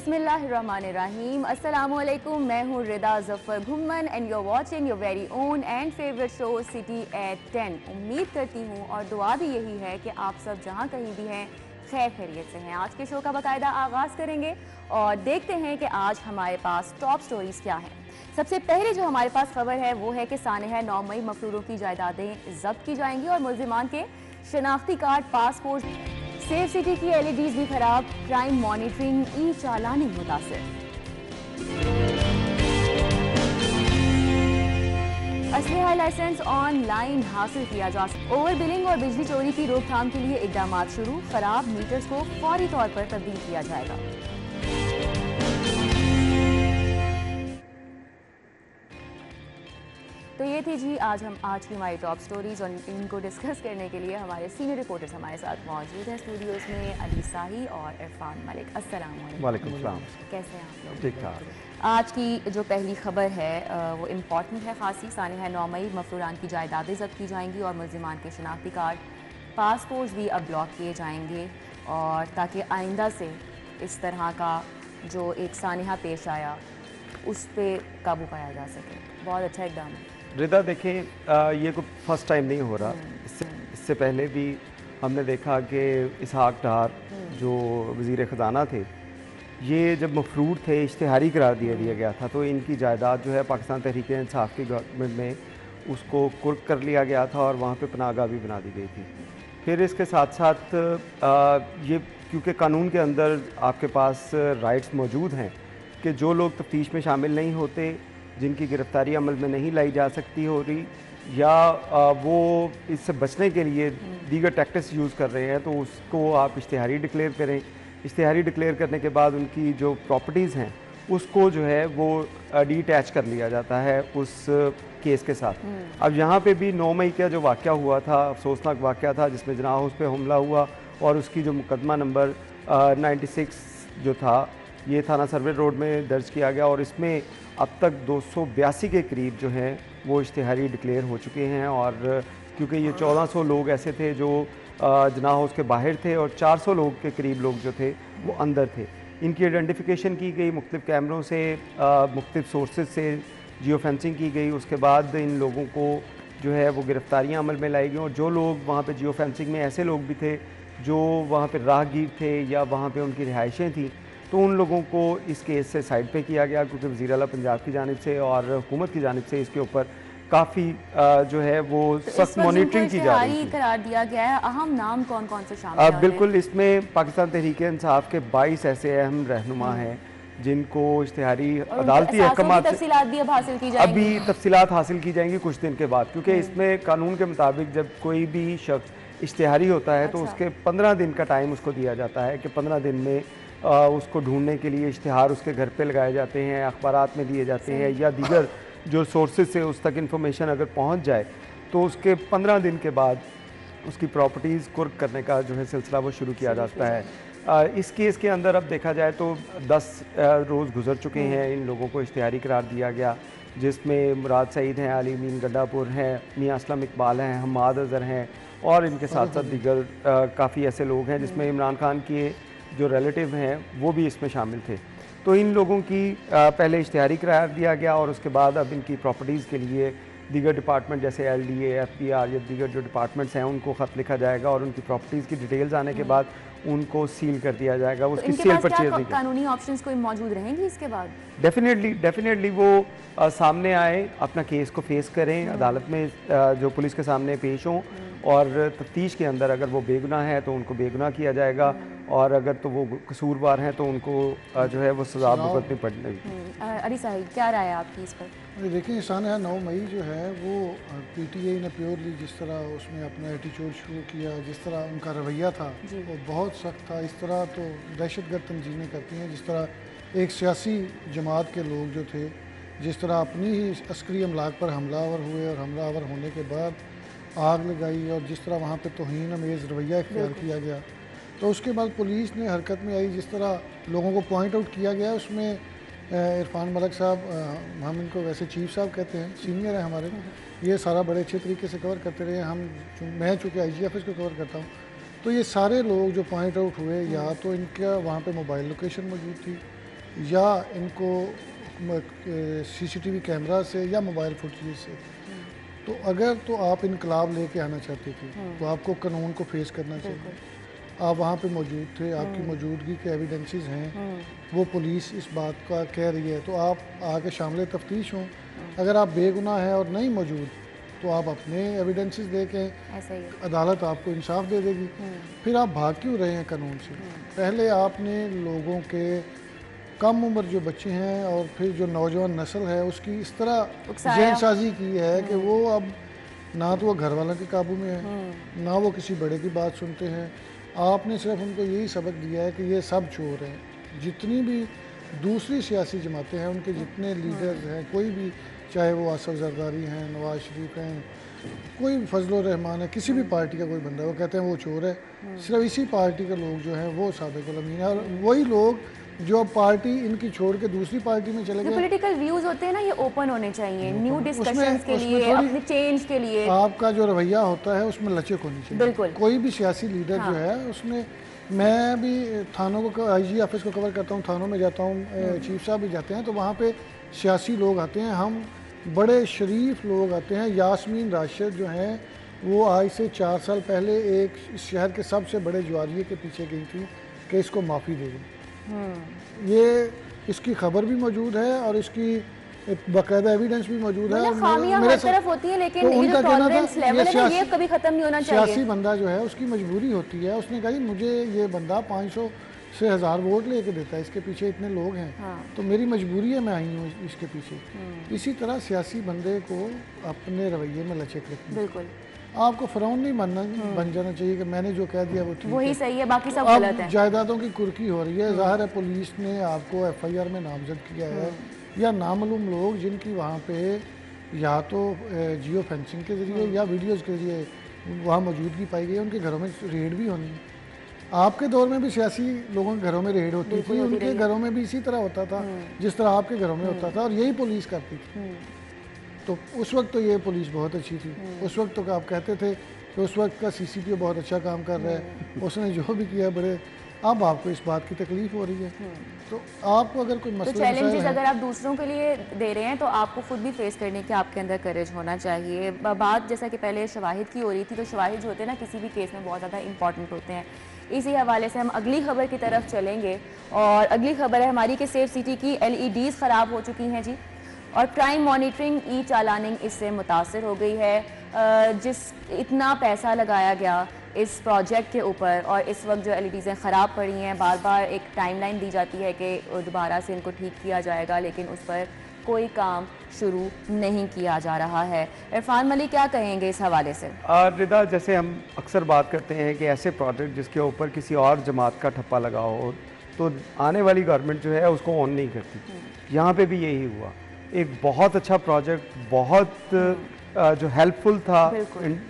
बिस्मिल्लाहिर्रहमानिर्रहीम। अस्सलामुअलैकुम। मैं हूँ Rida Zafar Bhumman and you are watching your very own and favourite show City at 10। उम्मीद करती हूँ और दुआ भी यही है कि आप सब जहाँ कहीं भी हैं खैर खैरियत से हैं। आज के शो का बाकायदा आगाज़ करेंगे और देखते हैं कि आज हमारे पास टॉप स्टोरीज़ क्या हैं। सबसे पहले जो हमारे पास खबर है वो है कि सानहा 9 मई मफरूरों की जायदादें जब्त की जाएंगी और मुल्जिमान के शनाख्ती कार्ड, पासपोर्ट, सेफ सिटी की LEDs भी खराब, क्राइम मॉनिटरिंग, ई चालानी मुतासिर। असलहा लाइसेंस ऑनलाइन हासिल किया जा सकता। ओवर बिलिंग और बिजली चोरी की रोकथाम के लिए इकदाम शुरू, खराब मीटर्स को फौरी तौर पर तब्दील किया जाएगा। तो ये थी जी आज की हमारी टॉप स्टोरीज और इनको डिस्कस करने के लिए हमारे सीनियर रिपोर्टर्स हमारे साथ मौजूद हैं स्टूडियोज़ में, अली साही और इरफान मलिक। अस्सलाम वालेकुम सलाम। कैसे हैं आप लोग? ठीक ठाक। आज की जो पहली खबर है वो इम्पॉर्टेंट है खासी। सानहा 9 मई मफरूरान की जायदादें जब्त की जाएंगी और मुल्जिमान के शनाख्ती कार्ड, पासपोर्ट भी अब ब्लॉक किए जाएंगे और ताकि आइंदा से इस तरह का जो एक सानहा पेश आया उस पर काबू पाया जा सके। बहुत अच्छा इकदाम है। रिदा देखें, ये कोई फर्स्ट टाइम नहीं हो रहा। इससे पहले भी हमने देखा कि इसहाक डार जो वज़ीर ख़जाना थे, ये जब मफरूर थे इश्तिहारी करार दिया गया था, तो इनकी जायदाद जो है पाकिस्तान तहरीक इंसाफ की गवर्नमेंट में उसको कुर्क कर लिया गया था और वहाँ पे पनाहगाह भी बना दी गई थी। फिर इसके साथ साथ ये क्योंकि कानून के अंदर आपके पास राइट्स मौजूद हैं कि जो लोग तफ्तीश में शामिल नहीं होते, जिनकी गिरफ्तारी अमल में नहीं लाई जा सकती हो रही या वो इससे बचने के लिए दीगर टैक्टिक्स यूज़ कर रहे हैं, तो उसको आप इश्तिहारी डिक्लेयर करें। इश्तिहारी डिक्लेयर करने के बाद उनकी जो प्रॉपर्टीज़ हैं उसको जो है वो डीअटैच कर लिया जाता है उस केस के साथ। अब यहाँ पे भी 9 मई का जो वाक़या हुआ था, अफसोसनाक वाक़या था, जिसमें जना हाउस पे हमला हुआ और उसकी जो मुकदमा नंबर 96 जो था ये थाना सर्वे रोड में दर्ज किया गया और इसमें अब तक 282 के करीब जो हैं वो इश्तिहारी डिक्लेयर हो चुके हैं। और क्योंकि ये 1400 लोग ऐसे थे जो जना हाउस के बाहर थे और 400 लोग के करीब लोग जो थे वो अंदर थे। इनकी आइडेंटिफिकेशन की गई मुख्तलिफ कैमरों से, मुख्तलिफ सोर्सेज से जियो फेंसिंग की गई। उसके बाद इन लोगों को जो है वो गिरफ्तारियाँ अमल में लाई गई और जो लोग वहाँ पे जियो फेंसिंग में ऐसे लोग भी थे जो वहाँ पे राहगीर थे या वहाँ पे उनकी रिहाइशें थी, तो उन लोगों को इस केस से साइड पे किया गया क्योंकि वज़ीर आला पंजाब की जानिब से और हुकूमत की जानिब से इसके ऊपर काफ़ी जो है वो सख्त मॉनिटरिंग की जा रही थी। करार दिया गया है। अहम नाम कौन कौन से शामिल हैं? बिल्कुल, इसमें पाकिस्तान तहरीक इंसाफ के 22 ऐसे अहम रहनुमा हैं जिनको इश्तिहारी अदालती अहकामात से अभी तफसीलात हासिल की जाएंगी कुछ दिन के बाद, क्योंकि इसमें कानून के मुताबिक जब कोई भी शख्स इश्तिहारी होता है तो उसके 15 दिन का टाइम उसको दिया जाता है कि 15 दिन में उसको ढूंढने के लिए इश्तिहार उसके घर पे लगाए जाते हैं, अखबारात में दिए जाते हैं या दीगर जो सोर्सेज से उस तक इन्फॉर्मेशन अगर पहुंच जाए तो उसके 15 दिन के बाद उसकी प्रॉपर्टीज़ कुर्क करने का जो है सिलसिला वो शुरू किया जाता है। इस केस के अंदर अब देखा जाए तो 10 रोज़ गुजर चुके हैं। इन लोगों को इश्तिहारी करार दिया गया जिसमें मुराद सईद हैं, अली मीन गड्डापुर हैं, मियाँ असलम इकबाल हैं, हमाद अज़हर हैं और इनके साथ साथ दीगर काफ़ी ऐसे लोग हैं जिसमें इमरान खान के जो रिलेटिव हैं वो भी इसमें शामिल थे। तो इन लोगों की पहले इश्तिहारी करार दिया गया और उसके बाद अब इनकी प्रॉपर्टीज़ के लिए दीगर डिपार्टमेंट जैसे LDA, FBR या दीगर जो डिपार्टमेंट्स हैं उनको ख़त लिखा जाएगा और उनकी प्रॉपर्टीज़ की डिटेल्स आने के बाद उनको सील कर दिया जाएगा। उसकी सेल परचेज नहीं। कानूनी ऑप्शंस कोई मौजूद रहेंगी इसके बाद? डेफिनेटली वो सामने आए, अपना केस को फेस करें, अदालत में जो पुलिस के सामने पेश हों और तफ्तीश के अंदर अगर वो बेगुनाह है तो उनको बेगुनाह किया जाएगा और अगर तो वो कसूरवार हैं तो उनको जो है वो सज़ा भुगतनी पड़ेगी। अली साहिब, क्या राय है आपकी इस पर? देखिए, सानहा 9 मई जो है वो PTI ने प्योरली जिस तरह उसमें अपना एटीट्यूड शुरू किया, जिस तरह उनका रवैया था वो बहुत सख्त था। इस तरह तो दहशतगर्द तंजीमें करती हैं। जिस तरह एक सियासी जमात के लोग जो थे, जिस तरह अपनी ही अस्करी अमलाक पर हमलावर हुए और हमलावर होने के बाद आग लगाई और जिस तरह वहाँ पर तौहीन अमेज़ रवैया इख्तियार किया गया, तो उसके बाद पुलिस ने हरकत में आई। जिस तरह लोगों को पॉइंट आउट किया गया उसमें इरफान मलिक साहब, हम इनको वैसे चीफ साहब कहते हैं, सीनियर हैं हमारे, ये सारा बड़े अच्छे तरीके से कवर करते रहे। मैं चूँकि IG ऑफिस को कवर करता हूँ, तो ये सारे लोग जो पॉइंट आउट हुए, या तो इनका वहाँ पे मोबाइल लोकेशन मौजूद थी या इनको CCTV कैमरा से या मोबाइल फुटेज से। तो अगर तो आप इनकलाब लेके आना चाहते थे तो आपको कानून को फेस करना चाहिए। आप वहाँ पे मौजूद थे, आपकी मौजूदगी के एविडेंसेस हैं, वो पुलिस इस बात का कह रही है, तो आप आके शामिल तफ्तीश हों। अगर आप बेगुनाह हैं और नहीं मौजूद तो आप अपने एविडेंसेस दे के अदालत आपको इंसाफ दे देगी। फिर आप भाग क्यों रहे हैं कानून से? पहले आपने लोगों के कम उम्र जो बच्चे हैं और फिर जो नौजवान नस्ल है उसकी इस तरह जहनसाजी की है कि वो अब ना तो वो घर वालों के काबू में है, ना वो किसी बड़े की बात सुनते हैं। आपने सिर्फ उनको यही सबक दिया है कि ये सब चोर हैं। जितनी भी दूसरी सियासी जमातें हैं, उनके जितने लीडर्स हैं, कोई भी, चाहे वो आसफ जरदारी हैं, नवाज शरीफ हैं, कोई भी फजल रहमान है, किसी भी पार्टी का कोई बंदा, वो कहते हैं वो चोर है। सिर्फ इसी पार्टी के लोग जो हैं वो सादिक उल अमीन है, और वही लोग जो पार्टी इनकी छोड़ के दूसरी पार्टी में चले गए। पॉलिटिकल व्यूज होते हैं ना, ये ओपन होने चाहिए न्यू डिस्कशंस के लिए, अपने चेंज के लिए। आपका जो रवैया होता है उसमें लचक होनी चाहिए। बिल्कुल। कोई भी सियासी लीडर जो है उसमें, मैं भी थानों को, IG ऑफिस को कवर करता हूँ, थानों में जाता हूँ, चीफ साहब भी जाते हैं, तो वहाँ पे सियासी लोग आते हैं, हम बड़े शरीफ लोग आते हैं। यास्मीन राशिद जो हैं वो आज से 4 साल पहले एक शहर के सबसे बड़े ज्वारिये के पीछे गई थी कि इसको माफ़ी दे दें। ये इसकी खबर भी मौजूद है और इसकी बाकायदा एविडेंस भी मौजूद है। खामियां हर तरफ होती है, लेकिन ये जो टॉलरेंस लेवल है ये कभी खत्म नहीं होना चाहिए। सियासी बंदा जो है उसकी मजबूरी होती है, उसने कहा मुझे ये बंदा 500 से 1000 वोट लेके देता है, इसके पीछे इतने लोग हैं, तो मेरी मजबूरी है, मैं आई हूँ इसके पीछे। इसी तरह सियासी बंदे को अपने रवैये में लचक रखनी। बिल्कुल। आपको फ़िरौन नहीं बन जाना चाहिए कि मैंने जो कह दिया वो ठीक है, वही सही है, बाकी सब गलत है। जायदादों की कुर्की हो रही है, ज़ाहिर है पुलिस ने आपको FIR में नामजद किया है, या नामालूम लोग जिनकी वहाँ पे या तो जियो फेंसिंग के ज़रिए या वीडियोज़ के ज़रिए वहाँ मौजूदगी पाई गई है, उनके घरों में रेड भी होनी है। आपके दौर में भी सियासी लोगों के घरों में रेड होती थी, उनके घरों में भी इसी तरह होता था जिस तरह आपके घरों में होता था, और यही पुलिस करती थी। तो उस वक्त तो ये पुलिस बहुत अच्छी थी। उस वक्त तो आप कहते थे कि उस वक्त का CCPO बहुत अच्छा काम कर रहा है, उसने जो भी किया बड़े। अब आपको इस बात की तकलीफ हो रही है, तो आपको अगर कोई मसला, तो चैलेंजेस अगर आप दूसरों के लिए दे रहे हैं तो आपको खुद भी फेस करने के आपके अंदर करेज होना चाहिए। बात जैसा कि पहले शवाहिद की हो रही थी, तो शवाहिद जो होते हैं ना किसी भी केस में बहुत ज़्यादा इंपॉर्टेंट होते हैं। इसी हवाले से हम अगली खबर की तरफ चलेंगे, और अगली खबर है हमारी कि सेफ सिटी की LEDs ख़राब हो चुकी हैं जी, और क्राइम मॉनिटरिंग चालानिंग इससे मुतासर हो गई है। जिस इतना पैसा लगाया गया इस प्रोजेक्ट के ऊपर, और इस वक्त जो LEDs ख़राब पड़ी हैं, बार बार एक टाइमलाइन दी जाती है कि दोबारा से इनको ठीक किया जाएगा, लेकिन उस पर कोई काम शुरू नहीं किया जा रहा है। इरफान मलिक क्या कहेंगे इस हवाले से? रिदा, जैसे हम अक्सर बात करते हैं कि ऐसे प्रोजेक्ट जिसके ऊपर किसी और जमात का ठप्पा लगा हो तो आने वाली गवर्नमेंट जो है उसको ऑन नहीं करती। यहाँ पे भी यही हुआ। एक बहुत अच्छा प्रोजेक्ट, बहुत जो हेल्पफुल था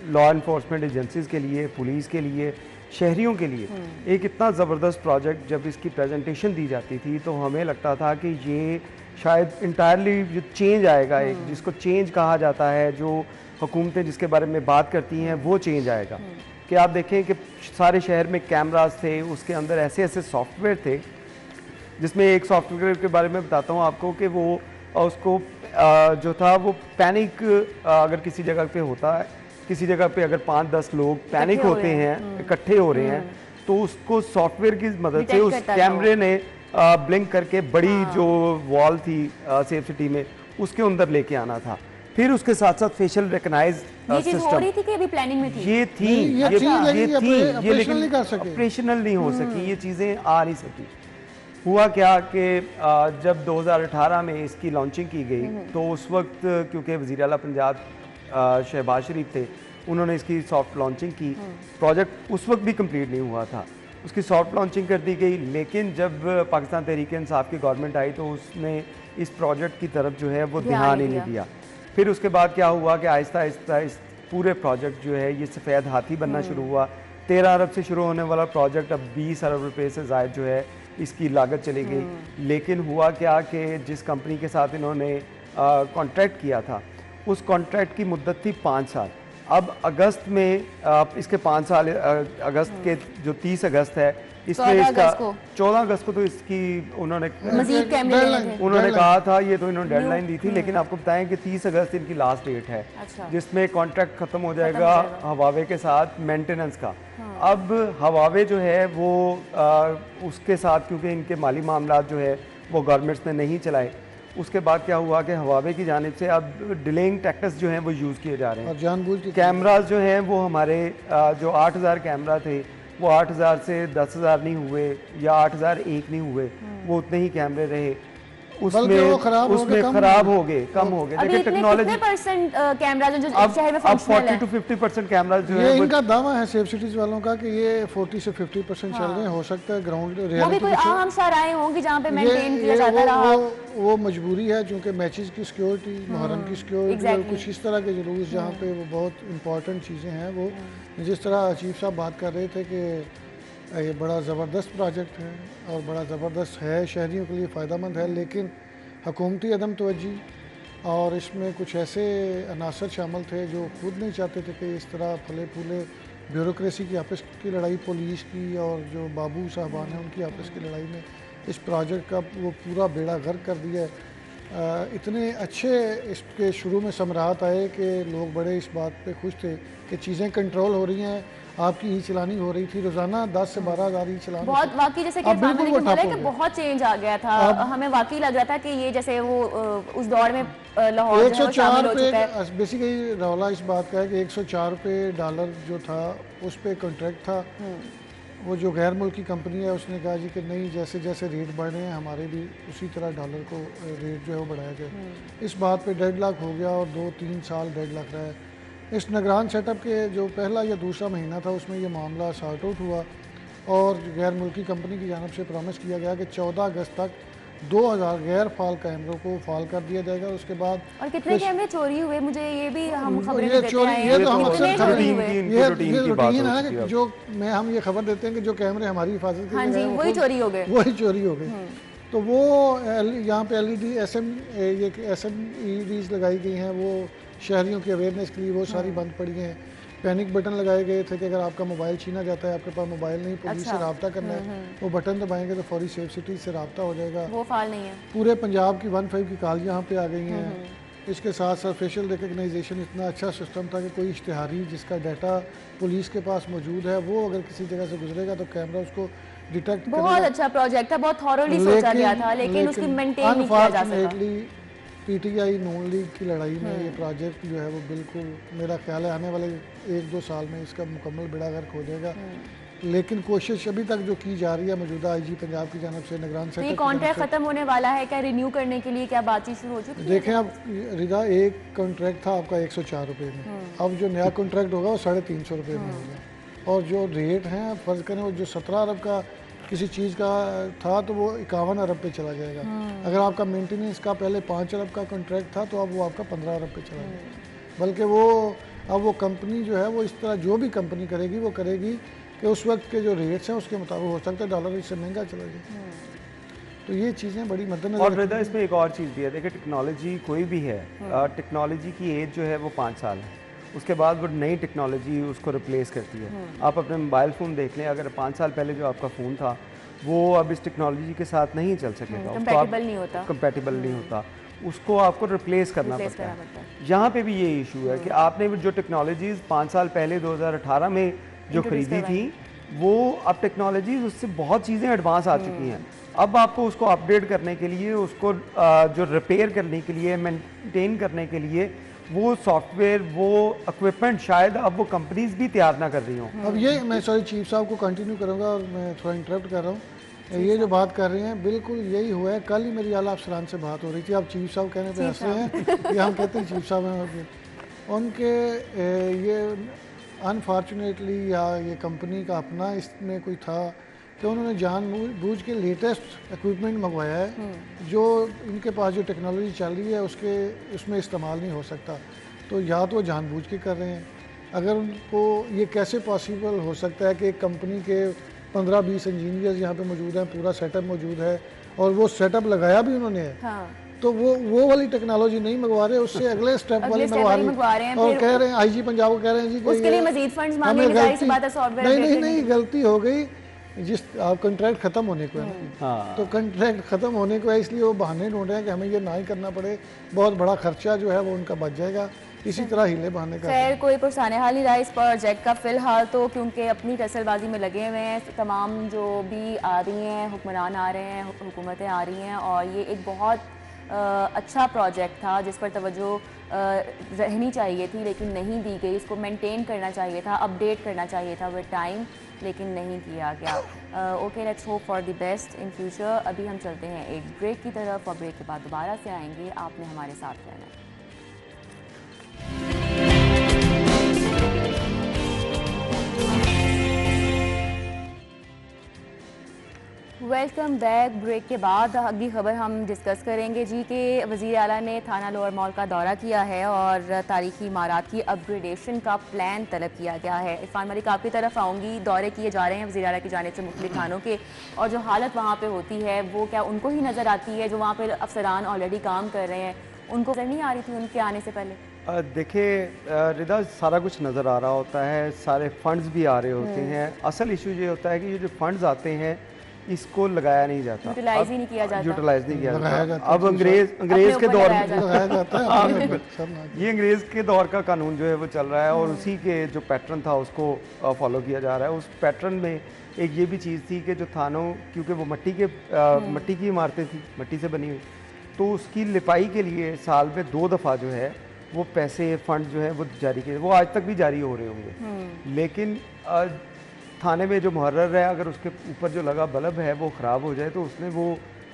लॉ इन्फोर्समेंट एजेंसीज के लिए, पुलिस के लिए, शहरियों के लिए, एक इतना ज़बरदस्त प्रोजेक्ट जब इसकी प्रेजेंटेशन दी जाती थी तो हमें लगता था कि ये शायद इंटायरली जो चेंज आएगा, एक जिसको चेंज कहा जाता है, जो हुकूमतें जिसके बारे में बात करती हैं वो चेंज आएगा। कि आप देखें कि सारे शहर में कैमराज थे, उसके अंदर ऐसे ऐसे सॉफ्टवेयर थे, जिसमें एक सॉफ्टवेयर के बारे में बताता हूँ आपको कि वो उसको जो था वो पैनिक, अगर किसी जगह पे होता है, किसी जगह पे अगर 5-10 लोग पैनिक होते हैं, इकट्ठे हो रहे हैं, तो उसको सॉफ्टवेयर की मदद से उस कैमरे ने ब्लिंक करके बड़ी जो वॉल थी सेफ सिटी में उसके अंदर लेके आना था। फिर उसके साथ साथ फेशियल रिकॉग्नाइज सिस्टम हो रही थी कि अभी प्लानिंग में थी? ये थी, ये लेकिन ऑपरेशनल नहीं हो सकी, ये चीज़ें आ नहीं सकी। हुआ क्या कि जब 2018 में इसकी लॉन्चिंग की गई तो उस वक्त क्योंकि वज़ीर आला पंजाब शहबाज शरीफ थे, उन्होंने इसकी सॉफ्ट लॉन्चिंग की। प्रोजेक्ट उस वक्त भी कंप्लीट नहीं हुआ था, उसकी सॉफ्ट लॉन्चिंग कर दी गई। लेकिन जब पाकिस्तान तहरीक इंसाफ की गवर्नमेंट आई तो उसने इस प्रोजेक्ट की तरफ जो है वो ध्यान ही नहीं दिया। फिर उसके बाद क्या हुआ कि आहिस्ता आहिस्ता इस पूरे प्रोजेक्ट जो है ये सफ़ेद हाथी बनना शुरू हुआ। 13 अरब से शुरू होने वाला प्रोजेक्ट अब 20 अरब रुपए से ज़ायद जो है इसकी लागत चली गई। लेकिन हुआ क्या कि जिस कंपनी के साथ इन्होंने कॉन्ट्रैक्ट किया था, उस कॉन्ट्रैक्ट की मुद्दत थी 5 साल। अब अगस्त में इसके 5 साल, अगस्त के जो 30 अगस्त है इसमें 14 इसका अगस्त को 14 अगस्त को तो इसकी उन्होंने मजीद कैमरे लेने थे। उन्होंने कहा था, ये तो इन्होंने डेडलाइन दी थी, लेकिन आपको बताएं कि 30 अगस्त इनकी लास्ट डेट है, अच्छा। जिसमें कॉन्ट्रैक्ट खत्म हो जाएगा हवावे के साथ मेंटेनेंस का। अब हवावे जो है वो उसके साथ, क्योंकि इनके माली मामला जो है वो गवर्नमेंट्स ने नहीं चलाए, उसके बाद क्या हुआ कि हवावे की जानिब से अब डिलेइंग टैक्टिक्स जो हैं वो यूज़ किए जा रहे हैं। और जानबूझ के कैमराज जो हैं वो हमारे जो 8000 कैमरा थे वो 8000 से 10,000 नहीं हुए या 8001 नहीं हुए, वो उतने ही कैमरे रहे, उसमें खराब हो गए, कम हो गए। देखिए टेक्नोलॉजी परसेंट कैमरा जो शहर में फंक्शनल है, 40 to 50% कैमरा जो ये है इनका दावा है सेफ सिटीज वालों का कि ये 40 से 50% चल रहे हैं। हो सकता है ग्राउंड वो भी कोई अहम शराएं होंगी जहाँ पे मेंटेन किया जाता रहा। वो मजबूरी है, चूंकि मैचेस की सिक्योरिटी, मुहर्रम की सिक्योरिटी और कुछ इस तरह के जुलूस जहाँ पे वो बहुत इंपॉर्टेंट चीज़ें हैं। वो जिस तरह चीफ साहब बात कर रहे थे कि ये बड़ा ज़बरदस्त प्रोजेक्ट है और बड़ा ज़बरदस्त है, शहरियों के लिए फ़ायदेमंद है, लेकिन हुकूमती अदम तवज्जी और इसमें कुछ ऐसे अनासर शामिल थे जो खुद नहीं चाहते थे कि इस तरह फले फूले ब्यूरोक्रेसी की आपस की लड़ाई, पुलिस की और जो बाबू साहबान हैं उनकी आपस की लड़ाई में इस प्रोजेक्ट का वो पूरा बेड़ा गर्क कर दिया है। इतने अच्छे इसके शुरू में समरात आए कि लोग बड़े इस बात पे खुश थे कि चीज़ें कंट्रोल हो रही हैं, आपकी ई चलानी हो रही थी, रोजाना 10 से 12,000 ई चलानी। बहुत वाकई जैसे कि बहुत चेंज आ गया था, हमें वाकई लग रहा था कि ये जैसे वो उस दौर में लाहौर 104 पे बेसिकली रौला इस बात का है कि 104 रुपये डॉलर जो था उस पर कॉन्ट्रैक्ट था। वो जो गैर मुल्की कंपनी है उसने कहा जी कि नहीं, जैसे जैसे रेट बढ़ रहे हैं हमारे भी उसी तरह डॉलर को रेट जो है वो बढ़ाया जाए। इस बात पे डेडलॉक हो गया और 2-3 साल डेडलॉक रहा है। इस निगरान सेटअप के जो पहला या दूसरा महीना था उसमें ये मामला सॉर्ट आउट हुआ और गैर मुल्की कंपनी की जानब से प्रॉमिस किया गया कि 14 अगस्त तक 2000 गैर फाल कैमरों को फाल कर दिया जाएगा। उसके बाद और कितने कैमरे चोरी हुए, मुझे ये भी हम खबरें ये देते हैं, ये तो हम अक्सर ये रूटीन है कि जो हम ये खबर देते हैं कि जो कैमरे हमारी हिफाजत के लिए वही चोरी हो गए, वही चोरी हो गए। तो वो यहाँ पे LED SMEDs लगाई गई हैं, वो शहरियों की अवेयरनेस के लिए वो सारी बंद पड़ी हैं। पैनिक बटन लगाए गए थे कि अगर आपका मोबाइल छीना जाता है, आपके पास मोबाइल नहीं, पुलिस से रब्ता करना है, वो बटन दबाएंगे तो फौरी सेफ सिटी से रब्ता हो जाएगा। वो फाल नहीं है। पूरे पंजाब की 1-5 की कॉल यहाँ पे आ गई हैं। इसके साथ साथ फेशियल रिकग्नाइजेशन, इतना अच्छा सिस्टम था कि कोई इश्तिहारी जिसका डाटा पुलिस के पास मौजूद है वो अगर किसी जगह से गुजरेगा तो कैमरा उसको डिटेक्ट करेगा। बहुत अच्छा प्रोजेक्ट था, बहुत थॉरोली सोचा गया था, लेकिन उसकी मेंटेन नहीं किया जा सका। PTI नून लीग की लड़ाई में ये प्रोजेक्ट जो है वो बिल्कुल, मेरा ख्याल है आने वाले 1-2 साल में इसका मुकम्मल बेड़ा गर्क हो जाएगा। लेकिन कोशिश अभी तक जो की जा रही है मौजूदा IG पंजाब की जानब से निगरान से, ये कॉन्ट्रैक्ट खत्म होने वाला है क्या? रिन्यू करने के लिए क्या बातचीत शुरू हो चुकी है? देखें अब रिदा, एक कॉन्ट्रैक्ट था आपका 104 रुपये में, अब जो नया कॉन्ट्रैक्ट होगा वो 350 रुपये में होगा। और जो रेट हैं फ़र्ज़ करें वो जो 17 अरब का किसी चीज़ का था तो वो 51 अरब पे चला जाएगा। अगर आपका मेंटेनेंस का पहले 5 अरब का कॉन्ट्रैक्ट था तो अब वो आपका 15 अरब पे चला जाएगा। बल्कि वो अब वो कंपनी जो है वो इस तरह जो भी कंपनी करेगी वो करेगी कि उस वक्त के जो रेट्स हैं उसके मुताबिक, हो सकता है डॉलर इससे महंगा चला जाए। तो ये चीज़ें बड़ी मद्देनजर। और रिदा इसमें एक और चीज़ भी है, देखिए टेक्नोलॉजी कोई भी है, टेक्नोलॉजी की एज जो है वो 5 साल है, उसके बाद वो नई टेक्नोलॉजी उसको रिप्लेस करती है। आप अपने मोबाइल फ़ोन देख लें, अगर 5 साल पहले जो आपका फ़ोन था वो अब इस टेक्नोलॉजी के साथ नहीं चल सकेगा, कंपैटिबल नहीं होता, उसको आपको रिप्लेस करना पड़ता है। यहाँ पे भी ये इशू है कि आपने जो टेक्नोलॉजीज़ 5 साल पहले 2018 में जो खरीदी थी वो अब टेक्नोलॉजीज़ उससे बहुत चीज़ें एडवांस आ चुकी हैं। अब आपको उसको अपडेट करने के लिए, उसको जो रिपेयर करने के लिए, मेंटेन करने के लिए वो सॉफ्टवेयर, वो इक्विपमेंट शायद अब वो कंपनीज भी तैयार ना कर रही हों। अब ये मैं सॉरी चीफ साहब को कंटिन्यू करूँगा और मैं थोड़ा इंटरप्ट कर रहा हूँ। ये जो बात कर रहे हैं बिल्कुल यही हुआ है। कल ही मेरी आला अफसरान से बात हो रही थी, आप चीफ साहब कहने पे हंस रहे हैं, ये हम कहते हैं चीफ साहब हैं उनके, ये अनफॉर्चुनेटली या ये कंपनी का अपना इसमें कोई था कि उन्होंने जानबूझ के लेटेस्ट इक्विपमेंट मंगवाया है जो इनके पास जो टेक्नोलॉजी चल रही है उसमें इस्तेमाल नहीं हो सकता। तो या तो जानबूझ के कर रहे हैं, अगर उनको ये कैसे पॉसिबल हो सकता है कि एक कंपनी के 15-20 इंजीनियर्स यहाँ पे मौजूद हैं, पूरा सेटअप मौजूद है और वो सेटअप लगाया भी उन्होंने है। हाँ। तो वो वाली टेक्नोलॉजी नहीं मंगवा रहे, उससे अगले स्टेप वाली मंगवा रहे हैं और कह रहे हैं IG पंजाब को कह रहे हैं जी उसके लिए मजीद फंड्स मांगेंगे, जाहिर सी बात है सॉफ्टवेयर नहीं गलती हो गई जिस आप कंट्रैक्ट ख़त्म होने को है ना, हाँ। तो कंट्रैक्ट ख़त्म होने को है, इसलिए वो बहाने ढूंढ रहे हैं कि हमें ये ना ही करना पड़े, बहुत बड़ा खर्चा जो है वो उनका बच जाएगा, इसी तरह हीले बहाने कर खैर कोई पुरसान हाल नहीं रहा इस प्रोजेक्ट का फ़िलहाल तो, क्योंकि अपनी टसलबाजी में लगे हुए हैं। तमाम जो भी आ रही हैं हुक्मरान आ रहे हैं, हुकूमतें आ रही हैं, और ये एक बहुत अच्छा प्रोजेक्ट था जिस पर तवज्जो रहनी चाहिए थी लेकिन नहीं दी गई। इसको मेंटेन करना चाहिए था, अपडेट करना चाहिए था विद टाइम, लेकिन नहीं किया गया। Okay, let's hope for the best in future. अभी हम चलते हैं एक ब्रेक की तरफ और ब्रेक के बाद दोबारा से आएंगे। आपने हमारे साथ रहना है। Welcome back. ब्रेक के बाद अगली खबर हम डिस्कस करेंगे जी कि वज़ीर आला ने थाना लोअर मॉल का दौरा किया है और तारीखी इमारत की अपग्रेडेशन का प्लान तलब किया गया है। इरफान मलिक आपकी तरफ आऊँगी। दौरे किए जा रहे हैं वज़ीर आला की जानिब से मुख्तलिफ थानों के, और जो हालत वहाँ पे होती है वो क्या उनको ही नज़र आती है? जो वहाँ पर अफसरान ऑलरेडी काम कर रहे हैं उनको नज़र नहीं आ रही थी उनके आने से पहले? देखिए रिदा, सारा कुछ नज़र आ रहा होता है, सारे फंड्स भी आ रहे होते हैं। असल इशू ये होता है कि ये जो फंड्स आते हैं इसको लगाया नहीं जाता, यूटिलाइज ही नहीं किया जाता, यूटिलाइज नहीं किया लगाया जाता। जाता अब अंग्रेज के दौर में लगाया जाता है। हाँ, ये अंग्रेज के दौर का कानून जो है वो चल रहा है और उसी के जो पैटर्न था उसको फॉलो किया जा रहा है। उस पैटर्न में एक ये भी चीज़ थी कि जो थानों, क्योंकि वो मट्टी की इमारतें थी, मट्टी से बनी हुई, तो उसकी लिपाई के लिए साल में 2 दफ़ा जो है वो पैसे फंड जो है वो जारी किए, वो आज तक भी जारी हो रहे होंगे। लेकिन थाने में जो मुहर्रर है, अगर उसके ऊपर जो लगा बल्ब है वो ख़राब हो जाए तो उसने वो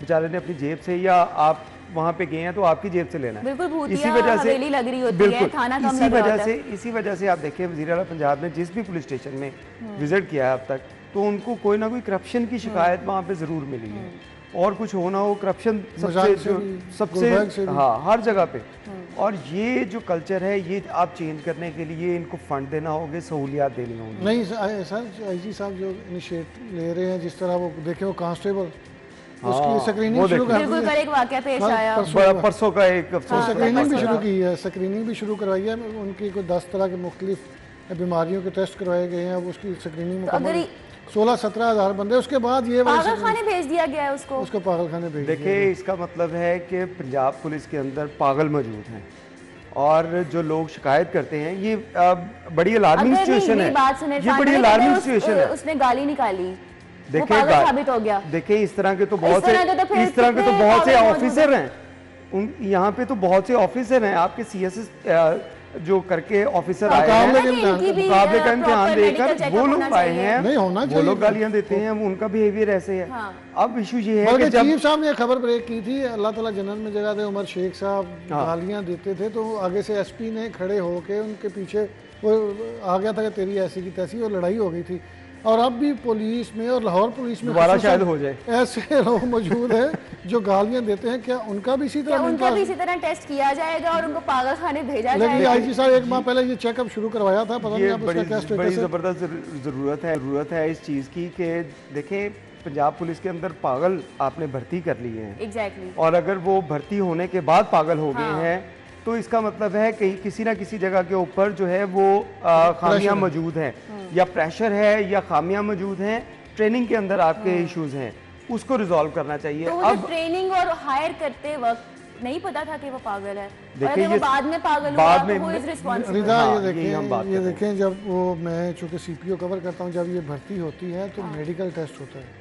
बेचारे ने अपनी जेब से, या आप वहाँ पे गए हैं तो आपकी जेब से लेना है। इसी वजह से लग रही होती है, थाना कम लग रहा होता है। इसी वजह से आप देखिए वज़ीर आला पंजाब ने जिस भी पुलिस स्टेशन में विजिट किया है अब तक, तो उनको कोई ना कोई करप्शन की शिकायत वहाँ पे ज़रूर मिली है, और कुछ हो ना हो करप्शन सबसे हाँ हर जगह पे। और ये जो कल्चर है ये आप चेंज करने के लिए इनको फंड देना होगा, सहूलियात देनी होगी। नहीं सर, आईजी साहब जो इनिशिएट ले रहे हैं, जिस तरह वो देखे वो कांस्टेबल उसकी स्क्रीनिंग शुरू कर दी है। एक वाकया पेश आया परसों का एक स्क्रीनिंग भी शुरू की है, स्क्रीनिंग भी शुरू करवाई है। उनकी कोई 10 तरह के मुख्तलिफ बीमारियों के टेस्ट करवाए गए हैं, उसकी स्क्रीनिंग मुकम्मल 16-17 हज़ार बंदे। उसके बाद ये पागलखाने भेज दिया गया है उसको पागलखाने भेज दिया। देखिए इसका मतलब है कि पंजाब पुलिस के अंदर पागल मौजूद हैं, और जो लोग शिकायत करते हैं ये बड़ी अलार्मिंग सिचुएशन है। ये बड़ी अलार्मिंग सिचुएशन है। उसने गाली निकाली, देखिए साबित हो गया। देखिए इस तरह के तो बहुत से ऑफिसर हैं, यहाँ पे तो बहुत से ऑफिसर हैं आपके सीएसएस जो करके ऑफिसर आए हैं, मुकाबले का इम्तिहान देकर वो लोग आए हैं, वो लोग गालियां देते हैं, उनका बिहेवियर ऐसे है। अब इशू ये है कि जब चीफ साहब ने खबर ब्रेक की थी, अल्लाह ताला जन्नत में जगह दे, उमर शेख साहब गालियां देते थे तो आगे से एसपी ने खड़े होके उनके पीछे वो आ गया था कि तेरी ऐसी की तैसी, और लड़ाई हो गई थी। और अब भी पुलिस में और लाहौर पुलिस में दोबारा शायद हो जाए, ऐसे लोग मौजूद हैं जो गालियां देते हैं। क्या उनका भी इसी तरह टेस्ट किया जाएगा और उनको पागलखाने भेजा जाएगा? लेकिन आईजी साहब 1 माह पहले ये चेकअप शुरू करवाया था, पता नहीं अब उसका क्या स्टेटस है। बड़ी ज़बरदस्त ज़रूरत है इस चीज़ की कि देखें पंजाब पुलिस के अंदर पागल आपने भर्ती कर लिए हैं। एग्जैक्टली। और अगर वो भर्ती होने के बाद पागल हो गए हैं तो इसका मतलब है कि किसी ना किसी जगह के ऊपर जो है वो खामियां मौजूद हैं, या प्रेशर है या खामियां मौजूद हैं, ट्रेनिंग के अंदर आपके इश्यूज हैं, उसको रिजॉल्व करना चाहिए। तो अब ट्रेनिंग और हायर करते वक्त नहीं पता था कि वो पागल है, देखिए वो बाद में पागल हुआ तो वो इज रिस्पांसिबल। रिदा ये देखें जब वो, मैं चूँकि सीपीओ कवर करता हूँ, जब ये भर्ती होती है तो मेडिकल टेस्ट होता है,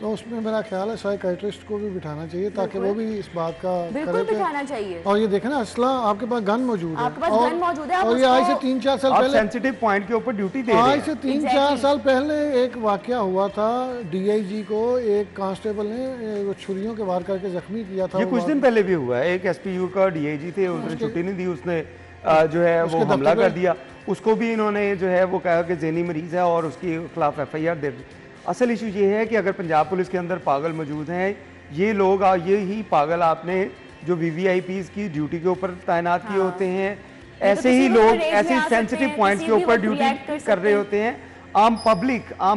तो उसमें मेरा ख्याल है साइकियाट्रिस्ट को भी बिठाना चाहिए ताकि वो भी इस बात का बिल्कुल बिठाना चाहिए। और ये देखें ना, असला आपके पास गन मौजूद है, आपके पास गन मौजूद है, और ये आज से 3-4 साल पहले सेंसिटिव पॉइंट के ऊपर ड्यूटी दे रहे हैं। आज से 3-4 साल पहले एक वाकया हुआ था, डीआईजी को एक कांस्टेबल ने छुरियों के वार करके जख्मी किया था। ये कुछ दिन पहले भी हुआ है, एक एसपीयू का डीआईजी थे, उसने छुट्टी नहीं दी, उसने जो है वो हमला कर दिया, उसको भी इन्होंने जो है वो कहा कि ज़हनी मरीज है और उसके खिलाफ FIR दे दी। असल इशू ये है कि अगर पंजाब पुलिस के अंदर पागल मौजूद हैं, ये लोग ये ही पागल आपने जो VVIPs की ड्यूटी के ऊपर तैनात किए होते हैं, ऐसे ही लोग ऐसे सेंसिटिव पॉइंट्स के ऊपर ड्यूटी कर रहे होते हैं। आम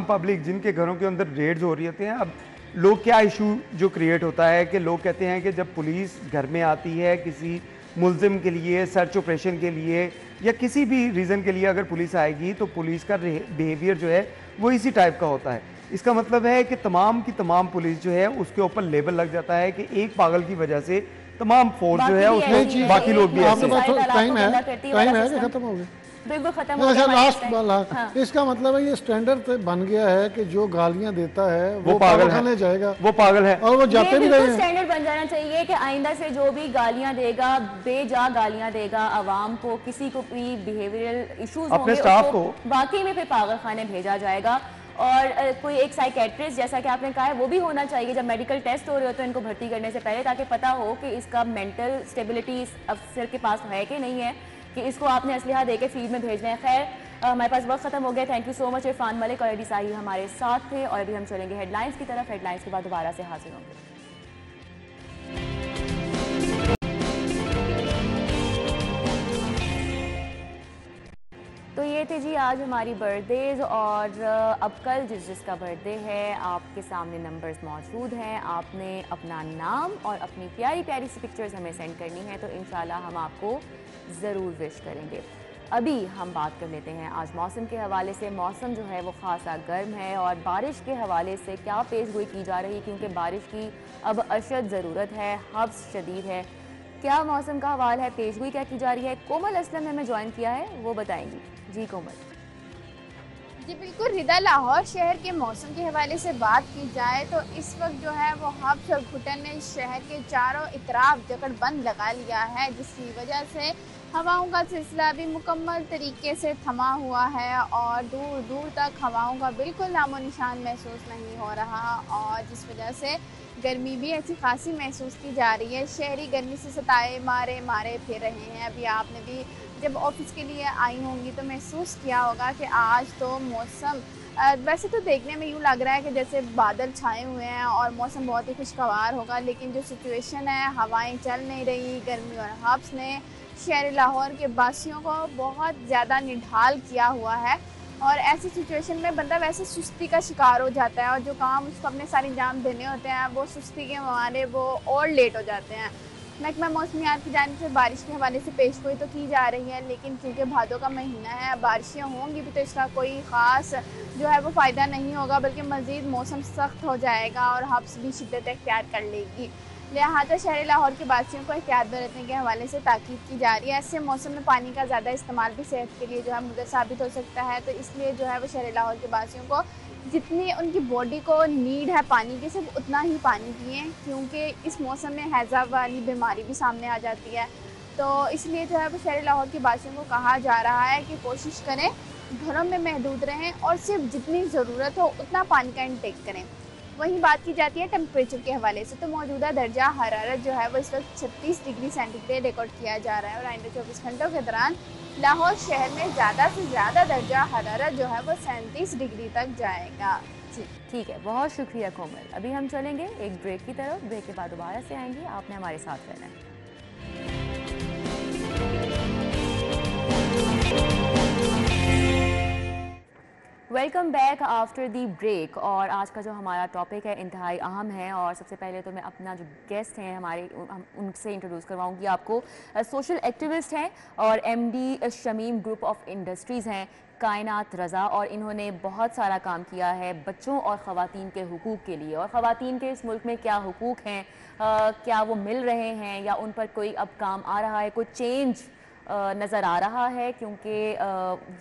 पब्लिक जिनके घरों के अंदर रेड्स हो रही होती हैं। अब लोग क्या इशू जो क्रिएट होता है कि लोग कहते हैं कि जब पुलिस घर में आती है किसी मुलजिम के लिए, सर्च ऑपरेशन के लिए या किसी भी रीज़न के लिए अगर पुलिस आएगी तो पुलिस का बिहेवियर जो है वो इसी टाइप का होता है। इसका मतलब है कि तमाम की तमाम पुलिस जो है उसके ऊपर लेबल लग जाता है कि एक पागल की वजह से तमाम फोर्स जो है उसमें बाकी लोग भी आपके ऐसे पास हैं। टाइम है कि खत्म हो गया? बिल्कुल खत्म हो अच्छा, गया लास्ट हमारा बात। time। हाँ। इसका मतलब है ये स्टैंडर्ड बन गया है कि जो गालियां देता है वो पागल है, जाएगा, वो पागल है। और वो जाते ये भी बिल्कुल रहे हैं। स्टैंडर्ड बन जाना चाहिए कि आइंदा से जो भी गालियां देगा, बेजा गालियां देगा आवाम को, किसी को भी बिहेवियरल इश्यूज अपने होंगे, स्टाफ उसको को वाकई में फिर पागल खाने भेजा जाएगा। और कोई एक साइकेट्रिस्ट जैसा कि आपने कहा है वो भी होना चाहिए जब मेडिकल टेस्ट हो रहे हो तो इनको भर्ती करने से पहले, ताकि पता हो कि इसका मेंटल स्टेबिलिटी इस अफसर के पास है कि नहीं है, कि इसको आपने असलिहा दे के फील्ड में भेजना है। खैर हमारे पास वक्त खत्म हो गया। Thank you so much Irfan Malik और एडी साहिल हमारे साथ थे, और अभी हम चलेंगे हेडलाइंस की तरफ। हेडलाइंस के बाद दोबारा से हाजिर होंगे। तो ये थे जी आज हमारी बर्थडेज, और अब कल जिसका बर्थडे है आपके सामने नंबर्स मौजूद हैं। आपने अपना नाम और अपनी प्यारी प्यारी सी पिक्चर्स हमें सेंड करनी है, तो इंशाल्लाह हम आपको ज़रूर विश करेंगे। अभी हम बात कर लेते हैं आज मौसम के हवाले से। मौसम जो है वो खासा गर्म है, और बारिश के हवाले से क्या पेशगोई की जा रही, क्योंकि बारिश की अब अशद ज़रूरत है, हब्स शदीद है। क्या मौसम का हवाल है, पेशगोई क्या की जा रही है, कोमल असलम ने हमें ज्वाइन किया है, वो बताएंगी। जी कोमल। जी बिल्कुल रिदा, लाहौर शहर के मौसम के हवाले से बात की जाए तो इस वक्त जो है वो हब्स और घुटन ने शहर के चारों इतराफ जकड़बंद लगा लिया है, जिसकी वजह से हवाओं का सिलसिला भी मुकम्मल तरीके से थमा हुआ है, और दूर दूर तक हवाओं का बिल्कुल नामो निशान महसूस नहीं हो रहा, और जिस वजह से गर्मी भी ऐसी खासी महसूस की जा रही है। शहरी गर्मी से सताए मारे फिर रहे हैं। अभी आपने भी जब ऑफिस के लिए आई होंगी तो महसूस किया होगा कि आज तो मौसम वैसे तो देखने में यूँ लग रहा है कि जैसे बादल छाए हुए हैं और मौसम बहुत ही खुशगवार होगा, लेकिन जो सिचुएशन है, हवाएं चल नहीं रही, गर्मी और हब्स ने शहर लाहौर के बासियों को बहुत ज़्यादा निढाल किया हुआ है, और ऐसी सिचुएशन में बंदा वैसे सुस्ती का शिकार हो जाता है, और जो काम उसको अपने सारे अंजाम देने होते हैं वो सुस्ती के मारे वो और लेट हो जाते हैं। महकमा मौसमियात की जानिब से बारिश के हवाले से पेशगोई तो की जा रही है, लेकिन क्योंकि भादों का महीना है, बारिशें होंगी भी तो इसका कोई ख़ास जो है वो फ़ायदा नहीं होगा, बल्कि मज़ीद मौसम सख्त हो जाएगा और हब्स भी शिद्दत इख्तियार कर लेगी। लिहाजा शहर लाहौर के वासियों को एहतियात बरतने के हवाले से ताकीद की जा रही है। ऐसे मौसम में पानी का ज़्यादा इस्तेमाल भी सेहत के लिए जो है मुद्दत साबित हो सकता है, तो इसलिए जो है वो शहर लाहौर के वासियों को जितनी उनकी बॉडी को नीड है पानी की, सिर्फ उतना ही पानी पिए, क्योंकि इस मौसम में हैज़ा वाली बीमारी भी सामने आ जाती है। तो इसलिए जो है वो शहर लाहौर के वासियों को कहा जा रहा है कि कोशिश करें घरों में महदूद रहें और सिर्फ जितनी ज़रूरत हो उतना पानी का इंटेक करें। वहीं बात की जाती है टेम्परेचर के हवाले से, तो मौजूदा दर्जा हरारत जो है वो इस वक्त 36 डिग्री सेंटीग्रेड रिकॉर्ड किया जा रहा है, और आइंदा 24 घंटों के दौरान लाहौर शहर में ज़्यादा से ज़्यादा दर्जा हरारत जो है वो 37 डिग्री तक जाएगा। जी ठीक है, बहुत शुक्रिया कोमल। अभी हम चलेंगे एक ब्रेक की तरफ, ब्रेक के बाद दोबारा से आएंगे, आपने हमारे साथ रहना है। Welcome back after the break. और आज का जो हमारा टॉपिक है इंतहाई अहम है, और सबसे पहले तो मैं अपना जो गेस्ट हैं हमारे उनसे इंट्रोड्यूस करवाऊंगी आपको। सोशल एक्टिविस्ट हैं और MD Shamim group of industries हैं कायनात रज़ा, और इन्होंने बहुत सारा काम किया है बच्चों और ख़वातीन के हुकूक़ के लिए, और ख़वातीन के इस मुल्क में क्या हुकूक़ हैं, क्या वो मिल रहे हैं या उन पर कोई अब काम आ रहा है, कोई चेंज नज़र आ रहा है, क्योंकि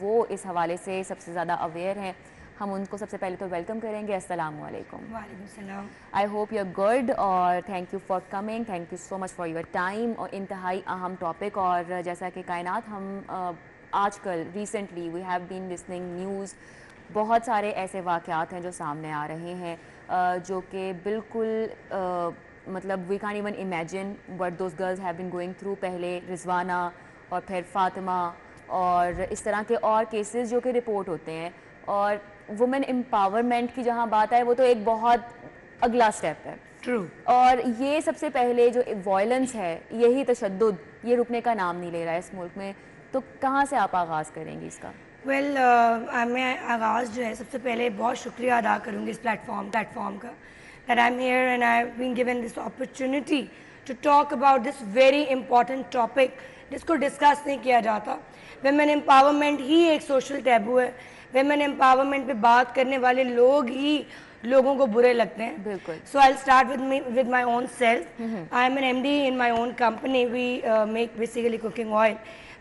वो इस हवाले से सबसे ज़्यादा अवेयर हैं। हम उनको सबसे पहले तो वेलकम करेंगे। अस्सलाम वालेकुम। वालेकुम सलाम। I hope you are good, और thank you for coming, thank you so much for your time. और इंतहाई अहम टॉपिक, और जैसा कि कायनात हम आजकल recently we have been listening news, बहुत सारे ऐसे वाक़यात हैं जो सामने आ रहे हैं जो कि बिल्कुल मतलब we can't even imagine what those girls have been going through. पहले रिजवाना और फिर फातिमा, और इस तरह के और केसेस जो कि रिपोर्ट होते हैं, और वुमेन एम्पावरमेंट की जहाँ बात आए वो तो एक बहुत अगला स्टेप है। ट्रू। और ये सबसे पहले जो वायलेंस है, यही तशद्दुद, ये रुकने का नाम नहीं ले रहा है इस मुल्क में, तो कहाँ से आप आगाज़ करेंगी इसका? वेल मैं आगाज़ जो है सबसे पहले बहुत शुक्रिया अदा करूँगी इस प्लेटफॉर्म का, that I am here and I have been given this opportunity to talk about this very important topic जिसको डिस्कस नहीं किया जाता। वेमेन एम्पावरमेंट ही एक सोशल टैबू है, women empowerment पे बात करने वाले लोग ही लोगों को बुरे लगते हैं. बिल्कुल. So I'll start with my own self. I'm an MD in my own company. We make basically cooking oil.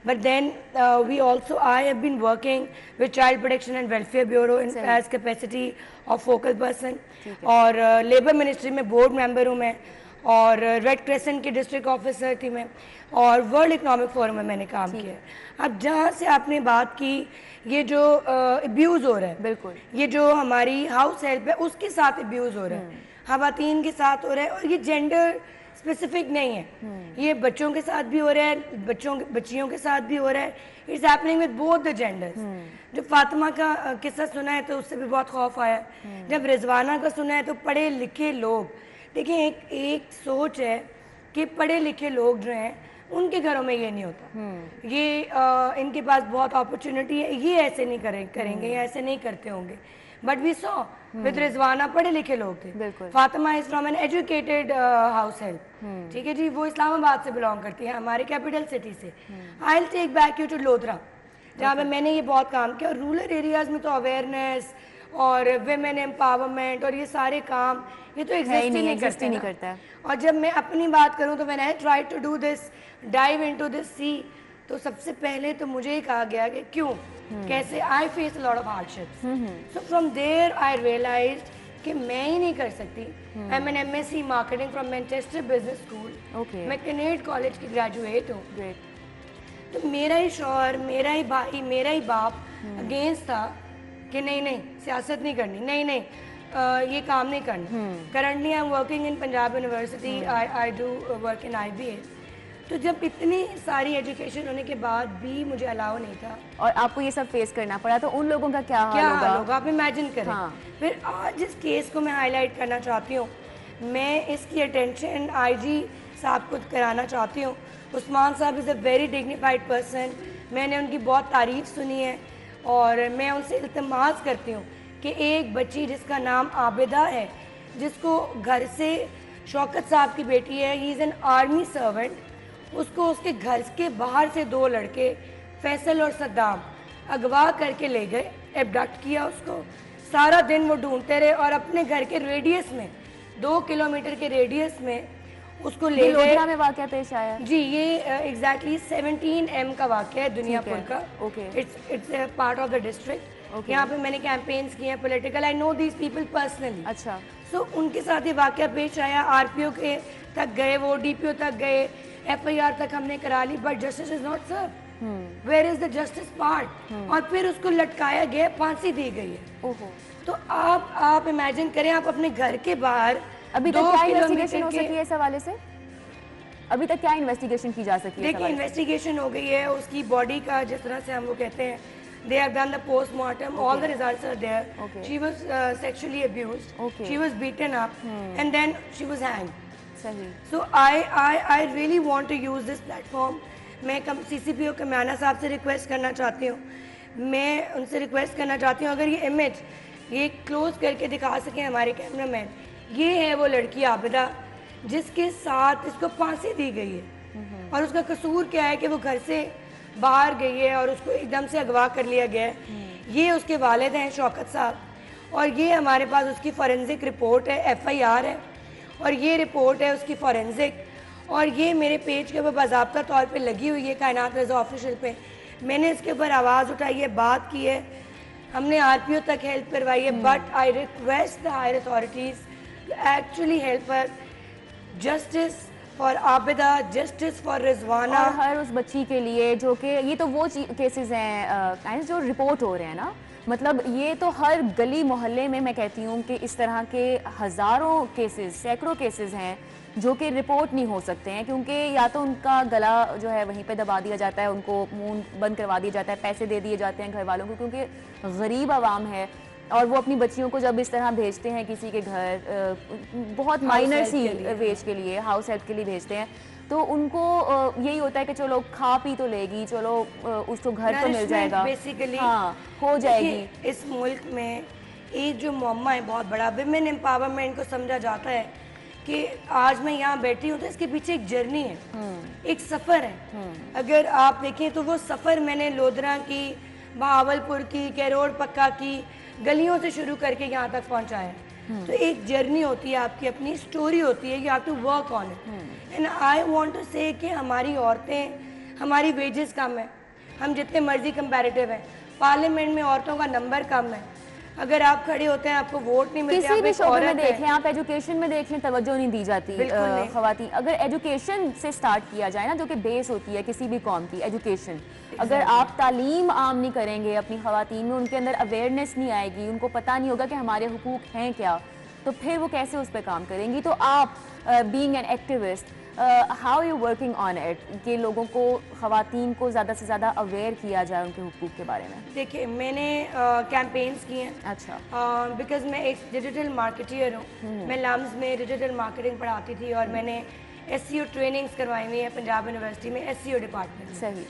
But then I have been working with Child Protection and Welfare Bureau as capacity of focal person. और labour ministry में board member हूँ मैं, और red crescent की district officer थी मैं, और world economic forum में मैंने काम किया है. अब जहाँ से आपने बात की, ये जो अब्यूज़ हो रहा है, बिल्कुल, ये जो हमारी हाउस हेल्प है उसके साथ अब्यूज़ हो रहा है, खवातीन के साथ हो रहा है, और ये जेंडर स्पेसिफिक नहीं है. ये बच्चों के साथ भी हो रहा है, बच्चियों के साथ भी हो रहा है. It's happening with both the genders. जब फातिमा का किस्सा सुना है तो उससे भी बहुत खौफ आया. जब रिजवाना का सुना है तो पढ़े लिखे लोग, देखिए एक सोच है कि पढ़े लिखे लोग जो हैं उनके घरों में ये नहीं होता. ये इनके पास बहुत अपॉर्चुनिटी है, ये ऐसे नहीं करेंगे, या ऐसे नहीं करते होंगे. But we saw with Rizwana पढ़े लिखे लोग थे. Fatima is from an educated house help. ठीक है जी, वो इस्लामाबाद से बिलोंग करती है, हमारे कैपिटल सिटी से. I will take back you to Lodhran, जहाँ पे मैंने ये बहुत काम किया. और रूरल एरियाज में तो अवेयरनेस और विमेन एम्पावरमेंट और ये सारे काम ये तो एग्जिस्ट ही नहीं करता है. और जब मैं अपनी बात करूँ तो मैंने try to do this, dive into this sea, तो सबसे पहले तो मुझे ही कहा गया कि क्यों, कैसे. I face lot of hardships. So from there I realised कि मैं ही नहीं कर सकती. I am an MSc marketing from Manchester business school. मैं कनेड कॉलेज की ग्रेजुएट हूँ. तो मेरा ही शौहर, मेरा ही भाई, मेरा ही बाप अगेंस्ट था कि नहीं सियासत नहीं करनी, नहीं ये काम नहीं करना. Currently I am working in Punjab university. I do work in IBA. तो जब इतनी सारी एजुकेशन होने के बाद भी मुझे अलाउ नहीं था और आपको ये सब फेस करना पड़ा, तो उन लोगों का क्या हाल होगा आप इमेजिन करें. फिर आज जिस केस को मैं हाईलाइट करना चाहती हूँ, मैं इसकी अटेंशन IG साहब को कराना चाहती हूँ. उस्मान साहब is a very dignified person. मैंने उनकी बहुत तारीफ सुनी है और मैं उनसे इल्तिमास करती हूँ कि एक बच्ची जिसका नाम आबिदा है, जिसको घर से, शौकत साहब की बेटी है, he is an army servant, उसको उसके घर के बाहर से 2 लड़के फैसल और सद्दाम अगवा करके ले गए, एबडक्ट किया उसको. सारा दिन वो ढूंढते रहे और अपने घर के रेडियस में, 2 किलोमीटर के रेडियस में उसको ले गए. में वाकया पेश आया जी. ये एग्जैक्टली 17M का वाकया है, दुनियापुर का. It's part of the district. यहाँ पे मैंने कैंपेन्स किए हैं political. I know these people personally. अच्छा. सो उनके साथ ये वाकया पेश आया. RPO के तक गए, वो DPO तक गए, FIR तक हमने करा ली, but justice is not serve. Where is the justice part. और फिर उसको लटकाया गया, फांसी दी गई है. ओहो. तो आप इमेजिन करें, आप अपने घर के बाहर अभी तक क्या इन्वेस्टिगेशन हो सकी है इस हवाले से? अभी तक क्या इन्वेस्टिगेशन की जा सकी है? देखिए, इन्वेस्टिगेशन हो गई है उसकी बॉडी का, जिस तरह से हम वो कहते हैं, they have done the post-mortem. All the results are there. She was sexually abused. She was beaten up, and then she was hanged. So I really want to use this platform. मैं CCPO कम्याना साहब से request करना चाहती हूँ. मैं उनसे request करना चाहती हूँ, अगर ये इमेज ये क्लोज करके दिखा सकें हमारे कैमरामैन. ये है वो लड़की आबिदा जिसके साथ इसको फांसी दी गई है. और उसका कसूर क्या है कि वो घर से बाहर गई है और उसको एकदम से अगवा कर लिया गया है. ये उसके वालिद हैं शौकत साहब, और ये हमारे पास उसकी फॉरेंसिक रिपोर्ट है, FIR है, और ये रिपोर्ट है उसकी फॉरेंसिक. और ये मेरे पेज के ऊपर बाज़ाब्ता तौर पे लगी हुई है, कायनात रज़ा ऑफिशियल पे. मैंने इसके ऊपर आवाज़ उठाई है, बात की है, हमने RPO तक हेल्प करवाई है. But I request the higher authorities actually help her. Justice for Abida, justice for Rizwana. और हर उस बच्ची के लिए जो कि ये तो वो केसेस हैं जो रिपोर्ट हो रहे हैं ना, मतलब ये तो हर गली मोहल्ले में मैं कहती हूँ कि इस तरह के हज़ारों केसेस, सैकड़ों केसेस हैं जो कि रिपोर्ट नहीं हो सकते हैं, क्योंकि या तो उनका गला जो है वहीं पे दबा दिया जाता है, उनको मुंह बंद करवा दिया जाता है, पैसे दे दिए जाते हैं घर वालों को, क्योंकि गरीब आवाम है और वो अपनी बच्चियों को जब इस तरह भेजते हैं किसी के घर, बहुत माइनर सी वेज के लिए, हाउस हेल्प के लिए भेजते हैं, तो उनको यही होता है कि चलो खा पी तो लेगी, चलो उसको घर तो मिल जाएगा, बेसिकली हाँ हो जाएगी. इस मुल्क में एक जो मुअम्मा है बहुत बड़ा, विमेन एम्पावरमेंट को समझा जाता है कि आज मैं यहाँ बैठी हूँ तो इसके पीछे एक जर्नी है, एक सफ़र है. अगर आप देखें तो वो सफ़र मैंने लोधरा की बहावलपुर की, कैरोड़ पक्का की गलियों से शुरू करके यहाँ तक पहुँचाया है। तो एक जर्नी होती है, आपकी अपनी स्टोरी होती है, you have to work on it. And I want to say कि हमारी औरतें, हमारी वेजेस कम है, हम जितने मर्जी कंपैरेटिव हैं, पार्लियामेंट में औरतों का नंबर कम है, अगर आप खड़े होते हैं आपको वोट नहीं मिलते। किसी भी शोबे में देख लें, आप एजुकेशन में देख लें, तवज्जो नहीं दी जाती खवातीन। अगर एजुकेशन से स्टार्ट किया जाए ना, जो कि बेस होती है किसी भी कौम की, एजुकेशन, अगर आप तालीम आम नहीं करेंगे अपनी खवातीन में, उनके अंदर अवेयरनेस नहीं आएगी, उनको पता नहीं होगा कि हमारे हुकूक हैं क्या, तो फिर वो कैसे उस पर काम करेंगी। तो आप being an activist, how you working on it कि लोगों को, खवातीन को ज़्यादा से ज़्यादा अवेयर किया जाए उनके हुकूक के बारे में? देखिए, मैंने कैंपेन्स किए हैं। अच्छा। बिकॉज मैं एक डिजिटल मार्केटियर हूँ, मैं लम्स में डिजिटल मार्केटिंग पढ़ाती थी और मैंने SEO ट्रेनिंग्स करवाई हुई है पंजाब यूनिवर्सिटी में SEO डिपार्टमेंट। सही।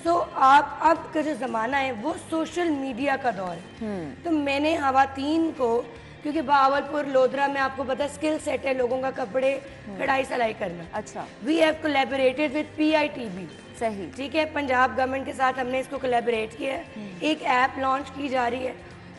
सो आप अब का जो ज़माना है वो सोशल मीडिया का दौर है। तो मैंने खवातीन को, क्योंकि बहावलपुर लोधरा में आपको पता स्किल सेट है लोगों का, कपड़े कढ़ाई सिलाई करना। अच्छा। We have collaborated with PITB। सही। ठीक है, पंजाब गवर्नमेंट के साथ हमने इसको कोलैबोरेट किया है। एक ऐप लॉन्च की जा रही है,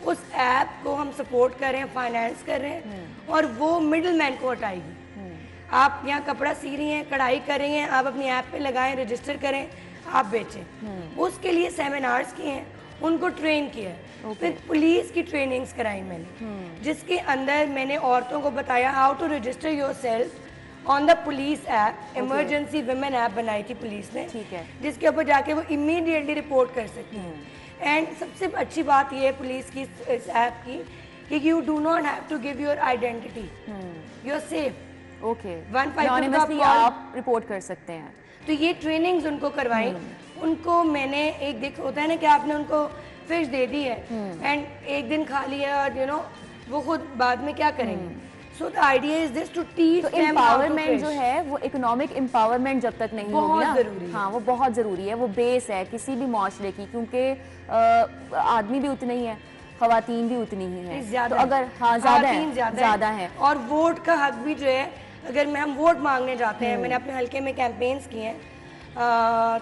उस ऐप को हम सपोर्ट कर रहे हैं, फाइनेंस कर रहे हैं, और वो मिडल मैन को हटाएगी। आप यहाँ कपड़ा सी रही हैं, कढ़ाई कर रही हैं, आप अपनी ऐप पे लगाएं, रजिस्टर करें, आप बेचें। उसके लिए सेमिनार्स किए हैं, उनको ट्रेन किया है। फिर पुलिस की ट्रेनिंग्स कराई मैंने, जिसके अंदर मैंने औरतों को बताया how to register yourself on the police app. Emergency women app बनाई थी पुलिस ने, ठीक है, जिसके ऊपर जाके वो इमीडिएटली रिपोर्ट कर सकती हैं। एंड सबसे अच्छी बात ये है पुलिस की इस ऐप की कि you do not have to give your identity, you are safe. Okay, 152 आप रिपोर्ट कर सकते हैं। तो ये ट्रेनिंग्स उनको करवाई। उनको मैंने एक देख होता है ना कि आपने उनको फिश दे दी है एंड एक दिन खा लिया और यू नो वो खुद बाद में क्या करेंगे। So the idea is this to teach them empowerment जो है वो इकोनॉमिक एम्पावरमेंट जब तक नहीं होगी ना, जरूरी है। हाँ वो बहुत ज़रूरी है, वो बेस है किसी भी माशरे की, क्योंकि आदमी भी उतने ही है, खवातीन भी उतनी ही है, तो अगर हाँ ज़्यादा है और वोट का हक भी जो है, अगर हम वोट मांगने जाते हैं, मैंने अपने हल्के में कैंपेन्स किए हैं,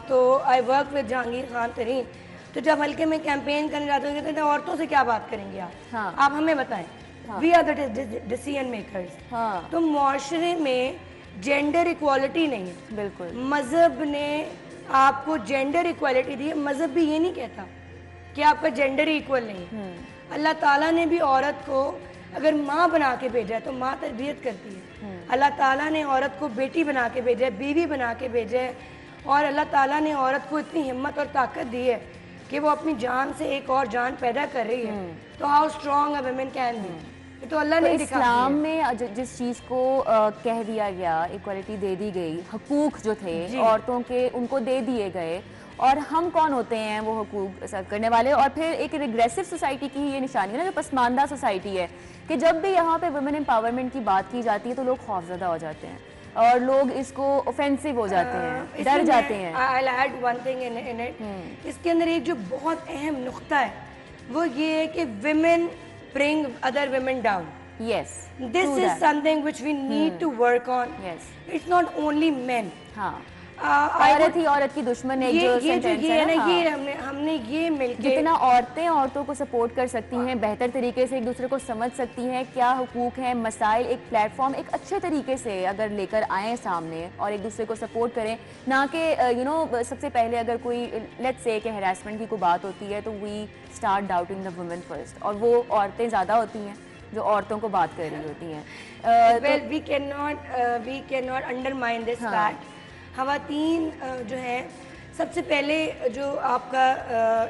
तो आई वर्क विद जहांगीर खान तरीन। तो जब हल्के में कैंपेन करने जाते हैं कहते हैं औरतों से क्या बात करेंगे आप, हाँ। आप हमें बताएं, we are the decision makers. हाँ। तो मुआशरे में जेंडर इक्वालिटी नहीं है। बिल्कुल। मज़हब ने आपको जेंडर इक्वालिटी दी है, मज़हब भी ये नहीं कहता कि आपका जेंडर ही इक्वल नहीं है। अल्लाह ताला ने भी औरत को अगर माँ बना के भेजा है तो माँ तरबियत करती है। अल्लाह ताला ने औरत को बेटी बना के भेजा है, बीवी बना के भेजा है, और अल्लाह ताला ने औरत को इतनी हिम्मत और ताकत दी है कि वो अपनी जान से एक और जान पैदा कर रही है। तो how strong a women can be, तो अल्लाह ने दिखा इस्लाम में जिस चीज़ को कह दिया गया, इक्वालिटी दे दी गई, हकूक जो थे औरतों के उनको दे दिए गए, और हम कौन होते हैं वो हकूक सर्व करने वाले। और फिर एक रिग्रेसिव सोसाइटी की ये निशानी है ना, जो पसमानदा सोसाइटी है, कि जब भी यहाँ पे वुमेन एम्पावरमेंट की बात की जाती है तो लोग खौफजदा हो जाते हैं और लोग इसको ऑफेंसिव हो जाते हैं, डर जाते हैं। I'll add one thing in it. इसके अंदर एक जो बहुत अहम नुक्ता है वो ये है कि women bring other women down. Yes. This is something which we need to work on. Yes. It's not only men. हाँ। औरत ही औरत की दुश्मन है, जो सेंटेंस है ना, ये हमने ये मिलके जितना औरतें औरतों को सपोर्ट कर सकती हैं, बेहतर तरीके से एक दूसरे को समझ सकती हैं, क्या हुकूक हैं, मसाइल, एक प्लेटफॉर्म एक अच्छे तरीके से अगर लेकर आएँ सामने और एक दूसरे को सपोर्ट करें, ना कि यू नो सबसे पहले अगर कोई लेट्स से कि हैरेसमेंट की कोई बात होती है तो we start doubting the women first, और वो औरतें ज़्यादा होती हैं जो औरतों को बात कर रही होती हैं। well we cannot undermine this fact. ख़वातीन जो है सबसे पहले जो आपका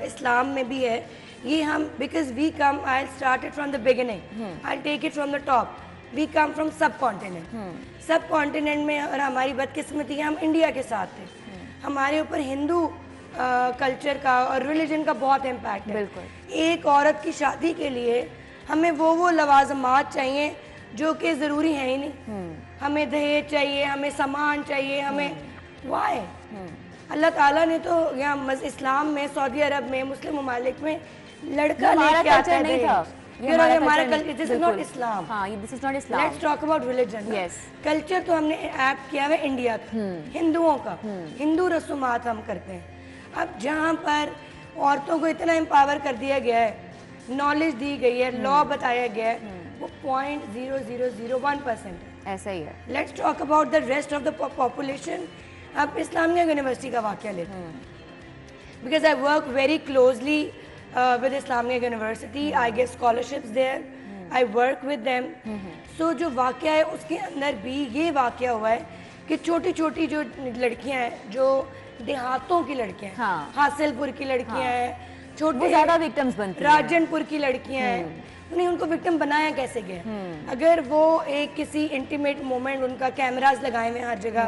इस्लाम में भी है ये हम because we come I start it from the beginning, I take it from the top, we come from subcontinent. Subcontinent में और हमारी बदकिस्मती हम इंडिया के साथ थे, हमारे ऊपर हिंदू कल्चर का और रिलीजन का बहुत इम्पैक्ट है। बिल्कुल। एक औरत की शादी के लिए हमें वो लवाजमात चाहिए जो कि ज़रूरी है ही नहीं। हमें दहेज चाहिए, हमें सामान चाहिए, हमें वाई। अल्लाह ताला ने तो यहाँ इस्लाम में, सऊदी अरब में, मुस्लिम ममालिक में लड़का लेके आता है नहीं था। हमारा कल्चर, दिस इज नॉट इस्लाम। हाँ, this is not Islam. Let's talk about religion. Yes, culture तो हमने ऐड किया है इंडिया का, हिंदुओं का, हिंदू रसूमात हम करते हैं। अब जहाँ पर औरतों को इतना एम्पावर कर दिया गया है, नॉलेज दी गई है, लॉ बताया गया है, वो 0.0001% है। ऐसा ही है। Let's talk about the rest of the population. अब इस्लामिया यूनिवर्सिटी का वाक़या लेते हैं, because I work very closely with Islamia university, I get scholarships there, I work with them. So जो वाक़या है उसके अंदर भी ये वाक़या हुआ है कि छोटी छोटी जो लड़कियां हैं, जो देहातों की लड़कियां हैं, हाँ। हासिलपुर की लड़कियां हैं, वो छोटे ज़्यादा विक्टिम्स बनती हैं। राजनपुर की लड़कियां हैं, उन्हें उनको विक्टिम बनाया कैसे गया? अगर वो एक किसी इंटीमेट मोमेंट, उनका कैमरास लगाए हुए हर जगह,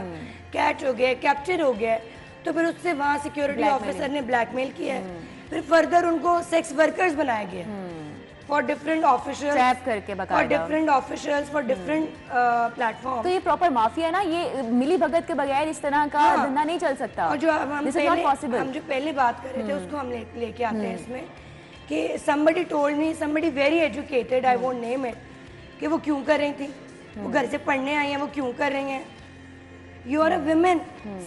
कैच हो गया, कैप्चर हो गया, तो फिर उससे वहाँ सिक्योरिटी ऑफिसर ने ब्लैकमेल किया है, फिर फर्दर उनको सेक्स वर्कर्स बनाया गया फॉर डिफरेंट ऑफिशियल्स, ट्रैप करके फॉर बकायदा। Different officials, for different platform. तो ये प्रॉपर माफिया है ना, ये मिली भगत के बगैर इस तरह का हाँ। धंधा नहीं चल सकता। और जो हम This is not पहले possible. हम जो पहले बात कर रहे थे उसको हम लेके आते हैं इसमें कि somebody told me, somebody very educated, I won't name it, कि वो क्यों कर रही थी, वो घर से पढ़ने आई हैं, वो क्यों कर रही हैं? You are a woman,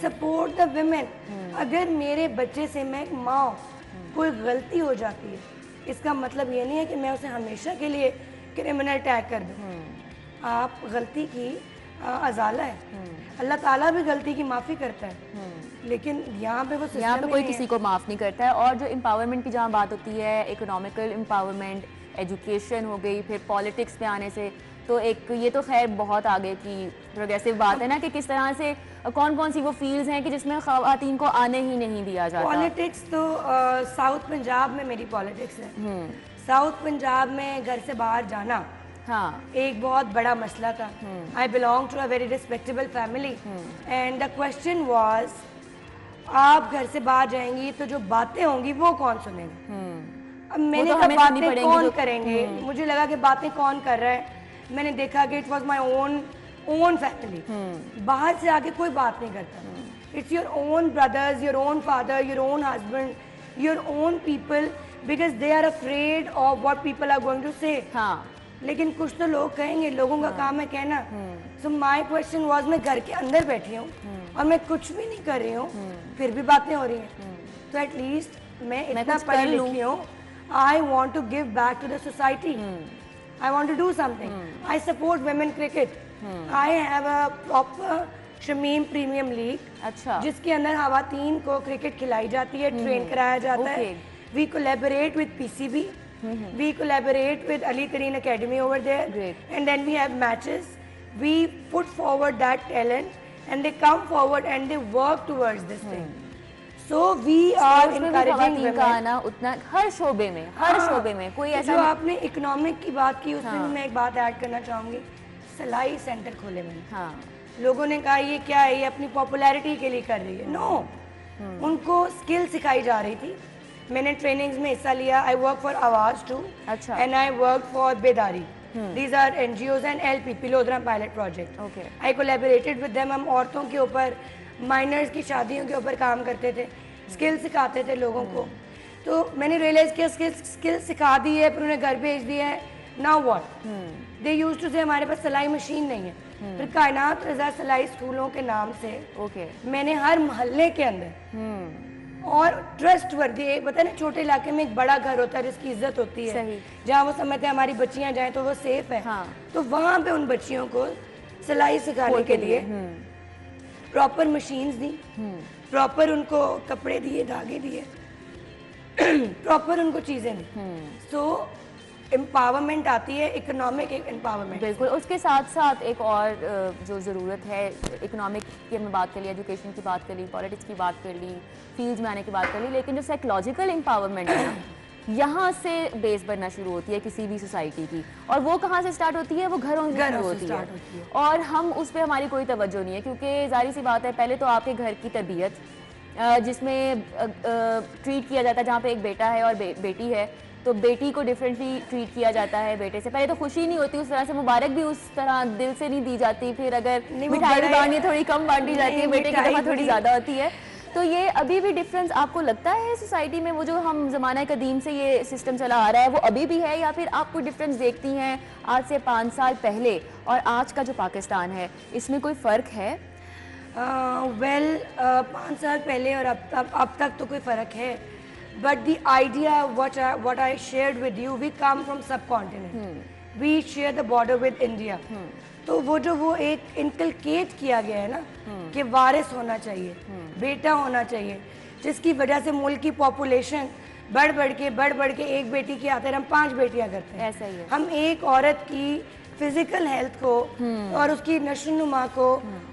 support the women. अगर मेरे बच्चे से मैं एक माँ कोई गलती हो जाती है, इसका मतलब ये नहीं है कि मैं उसे हमेशा के लिए क्रिमिनल टैग कर दूँ। आप गलती की अजाला है, अल्लाह ताला भी गलती की माफ़ी करता है, लेकिन यहाँ पे वो यहाँ सिस्टम पे ही कोई नहीं किसी है। को माफ़ नहीं करता है। और जो एम्पावरमेंट की जहाँ बात होती है, इकोनॉमिकल एम्पावरमेंट, एजुकेशन हो गई, फिर पॉलिटिक्स में आने से तो एक ये तो खैर बहुत आगे की प्रोग्रेसिव बात है ना कि किस तरह से कौन कौन सी वो फील्ड्स हैं कि जिसमें ख़वातीन को आने ही नहीं दिया जाता। पॉलिटिक्स तो साउथ पंजाब में मेरी पॉलिटिक्स है। साउथ पंजाब में घर से बाहर जाना हाँ एक बहुत बड़ा मसला था। I belong to a very respectable family and the question was, आप घर से बाहर जाएंगी तो जो बातें होंगी वो कौन सुनेगा? अब मैंने तो कहा हमें सुननी बातें पड़ेंगी कौन जो- करेंगे? मुझे लगा कि बातें कौन कर रहा है। मैंने देखा कि it was my own family, बाहर से आके कोई बात नहीं करता। It's your own brothers, your own father, your own husband, your own people, because they are afraid of what people are going to say. हाँ लेकिन कुछ तो लोग कहेंगे, लोगों का काम है कहना। सो माय क्वेश्चन वाज, मैं घर के अंदर बैठी हूँ और मैं कुछ भी नहीं कर रही हूँ, फिर भी बातें हो रही हैं, तो एटलीस्ट मैं इतना कुछ कर पढ़ी लूं। लिखी हूँ। I want to give back to the society, I want to do something. I support women cricket, I have a proper Shamim premium league, अच्छा जिसके अंदर खवातीन को क्रिकेट खिलाई जाती है, ट्रेन कराया जाता है। Okay. We collaborate with PCB, we collaborate with Ali Tareen Academy over there. Great. And then we have matches, we put forward that talent and they come forward and they work towards this thing. So we are उसमें भी encouraging खवातीन का women. आना उतना हर शोबे में, हर हाँ, शोबे में कोई तो ऐसा जो नहीं- आपने इकोनॉमिक की बात की उसमें हाँ। भी मैं एक बात ऐड करना चाहूँगी। सिलाई सेंटर खोले मैंने, हाँ लोगों ने कहा ये क्या है, ये अपनी पॉपुलैरिटी के लिए कर रही है। नो, उनको स्किल सिखाई जा रही थी। मैंने ट्रेनिंग्स में हिस्सा लिया। I work for Aawaz two, अच्छा। And I work for Bedari. These are NGOs and LP, पिलोदरा pilot project. Okay. I collaborated with them. हम औरतों के ऊपर, माइनर्स की शादियों के ऊपर काम करते थे, स्किल सिखाते थे लोगों को। तो मैंने रियलाइज किया स्किल सिखा दी है, फिर उन्हें घर भेज दिया है, now what? They used to say हमारे पास सिलाई मशीन नहीं है। फिर कायनात रजा सिलाई स्कूलों के नाम से ओके मैंने हर मोहल्ले के अंदर, और ट्रस्ट वर्दी, एक पता ना छोटे इलाके में एक बड़ा घर होता है जिसकी इज्जत होती है, सही। जहाँ वो समझते हैं हमारी बच्चियां जाएं तो वो सेफ है, हाँ। तो वहाँ पे उन बच्चियों को सिलाई सिखाने के लिए प्रॉपर मशीन्स दी, प्रॉपर उनको कपड़े दिए, धागे दिए, प्रॉपर उनको चीज़ें दी। सो एम्पावरमेंट आती है, इकोनॉमिक एम्पावरमेंट। बिल्कुल। उसके साथ साथ एक और जो ज़रूरत है, इकोनॉमिक की हमने बात कर ली, एजुकेशन की बात कर ली, पॉलिटिक्स की बात कर ली, फील्ड्स में आने की बात कर ली, लेकिन जो साइकोलॉजिकल एम्पावरमेंट है ना, यहाँ से बेस बनना शुरू होती है किसी भी सोसाइटी की। और वो कहाँ से स्टार्ट होती है? वो घरों से शुरू होती start होती है। और हम उस पर हमारी कोई तवज्जो नहीं है, क्योंकि जाहिर सी बात है, पहले तो आपके घर की तरबियत जिसमें ट्रीट किया जाता है, जहाँ पे एक बेटा है और बेटी है, तो बेटी को डिफरेंटली ट्रीट किया जाता है बेटे से। पहले तो खुशी नहीं होती उस तरह से, मुबारक भी उस तरह दिल से नहीं दी जाती। फिर अगर नहीं, वो मिठाई बड़ा बांटी थोड़ी कम बांटी जाती है, नहीं, बेटे की मिठाई तरफ थोड़ी बड़ी- ज़्यादा होती है। तो ये अभी भी डिफरेंस आपको लगता है सोसाइटी में, वो जो हम ज़माना कदीम से ये सिस्टम चला आ रहा है, वो अभी भी है, या फिर आप कोई डिफरेंस देखती हैं आज से 5 साल पहले और आज का जो पाकिस्तान है, इसमें कोई फ़र्क है? 5 साल पहले और अब तक तो कोई फ़र्क है, but the idea what I shared with you, we come from subcontinent, we share the border with India. तो वो एक इनकलकेट किया गया है ना कि वारिस होना चाहिए, बेटा होना चाहिए, जिसकी वजह से मुल्क की पॉपुलेशन बढ़ बढ़ के एक बेटी की आते हम 5 बेटियां करते हैं। ऐसा ही है। हम एक औरत की फिजिकल हेल्थ को और उसकी नशोनुमा को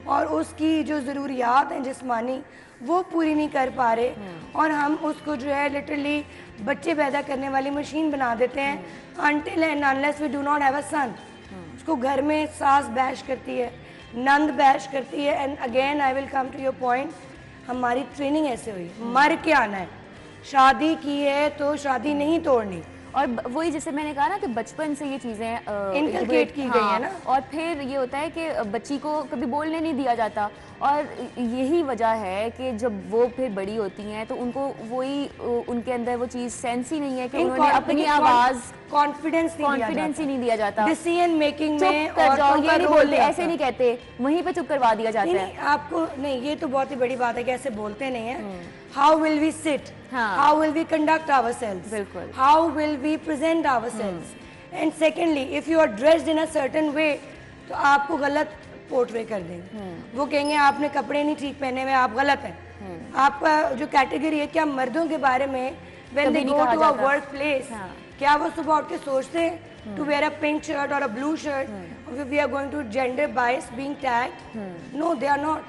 और उसकी जो ज़रूरियात हैं जिस्मानी वो पूरी नहीं कर पा रहे, और हम उसको जो है लिटरली बच्चे पैदा करने वाली मशीन बना देते हैं, until and unless we do not have a son. उसको घर में सास बैश करती है, नंद बैश करती है, and again I will come to your point, हमारी ट्रेनिंग ऐसे हुई, मर के आना है, शादी की है तो शादी नहीं तोड़नी। और वही जैसे मैंने कहा ना कि बचपन से ये चीज़ें इनकलकेट की गई है ना। और फिर ये होता है कि बच्ची को कभी बोलने नहीं दिया जाता, और यही वजह है कि जब वो फिर बड़ी होती हैं तो उनको वही उनके अंदर वो चीज़ सेंस ही नहीं है कि उन्होंने अपनी आवाज़, कॉन्फिडेंस ही नहीं दिया जाता, डिसीजन मेकिंग में। और ये नहीं बोलते, ऐसे नहीं कहते, वहीं पे चुप करवा दिया जाता है। आपको नहीं, ये तो बहुत ही बड़ी बात है कि ऐसे बोलते नहीं है। How will we sit, how will we conduct ourselves, बिल्कुल, how will we present ourselves, and secondly if you are dressed in a certain way तो आपको गलत पोर्ट्रे कर देंगे, वो कहेंगे आपने कपड़े नहीं ठीक पहने हुए, आप गलत हैं। आपका जो कैटेगरी है, क्या मर्दों के बारे में when they go to a work place, क्या वो सुबह उठ के सोचते हैं to wear a pink shirt और a blue shirt, we are going to gender bias being tagged? No, they are not.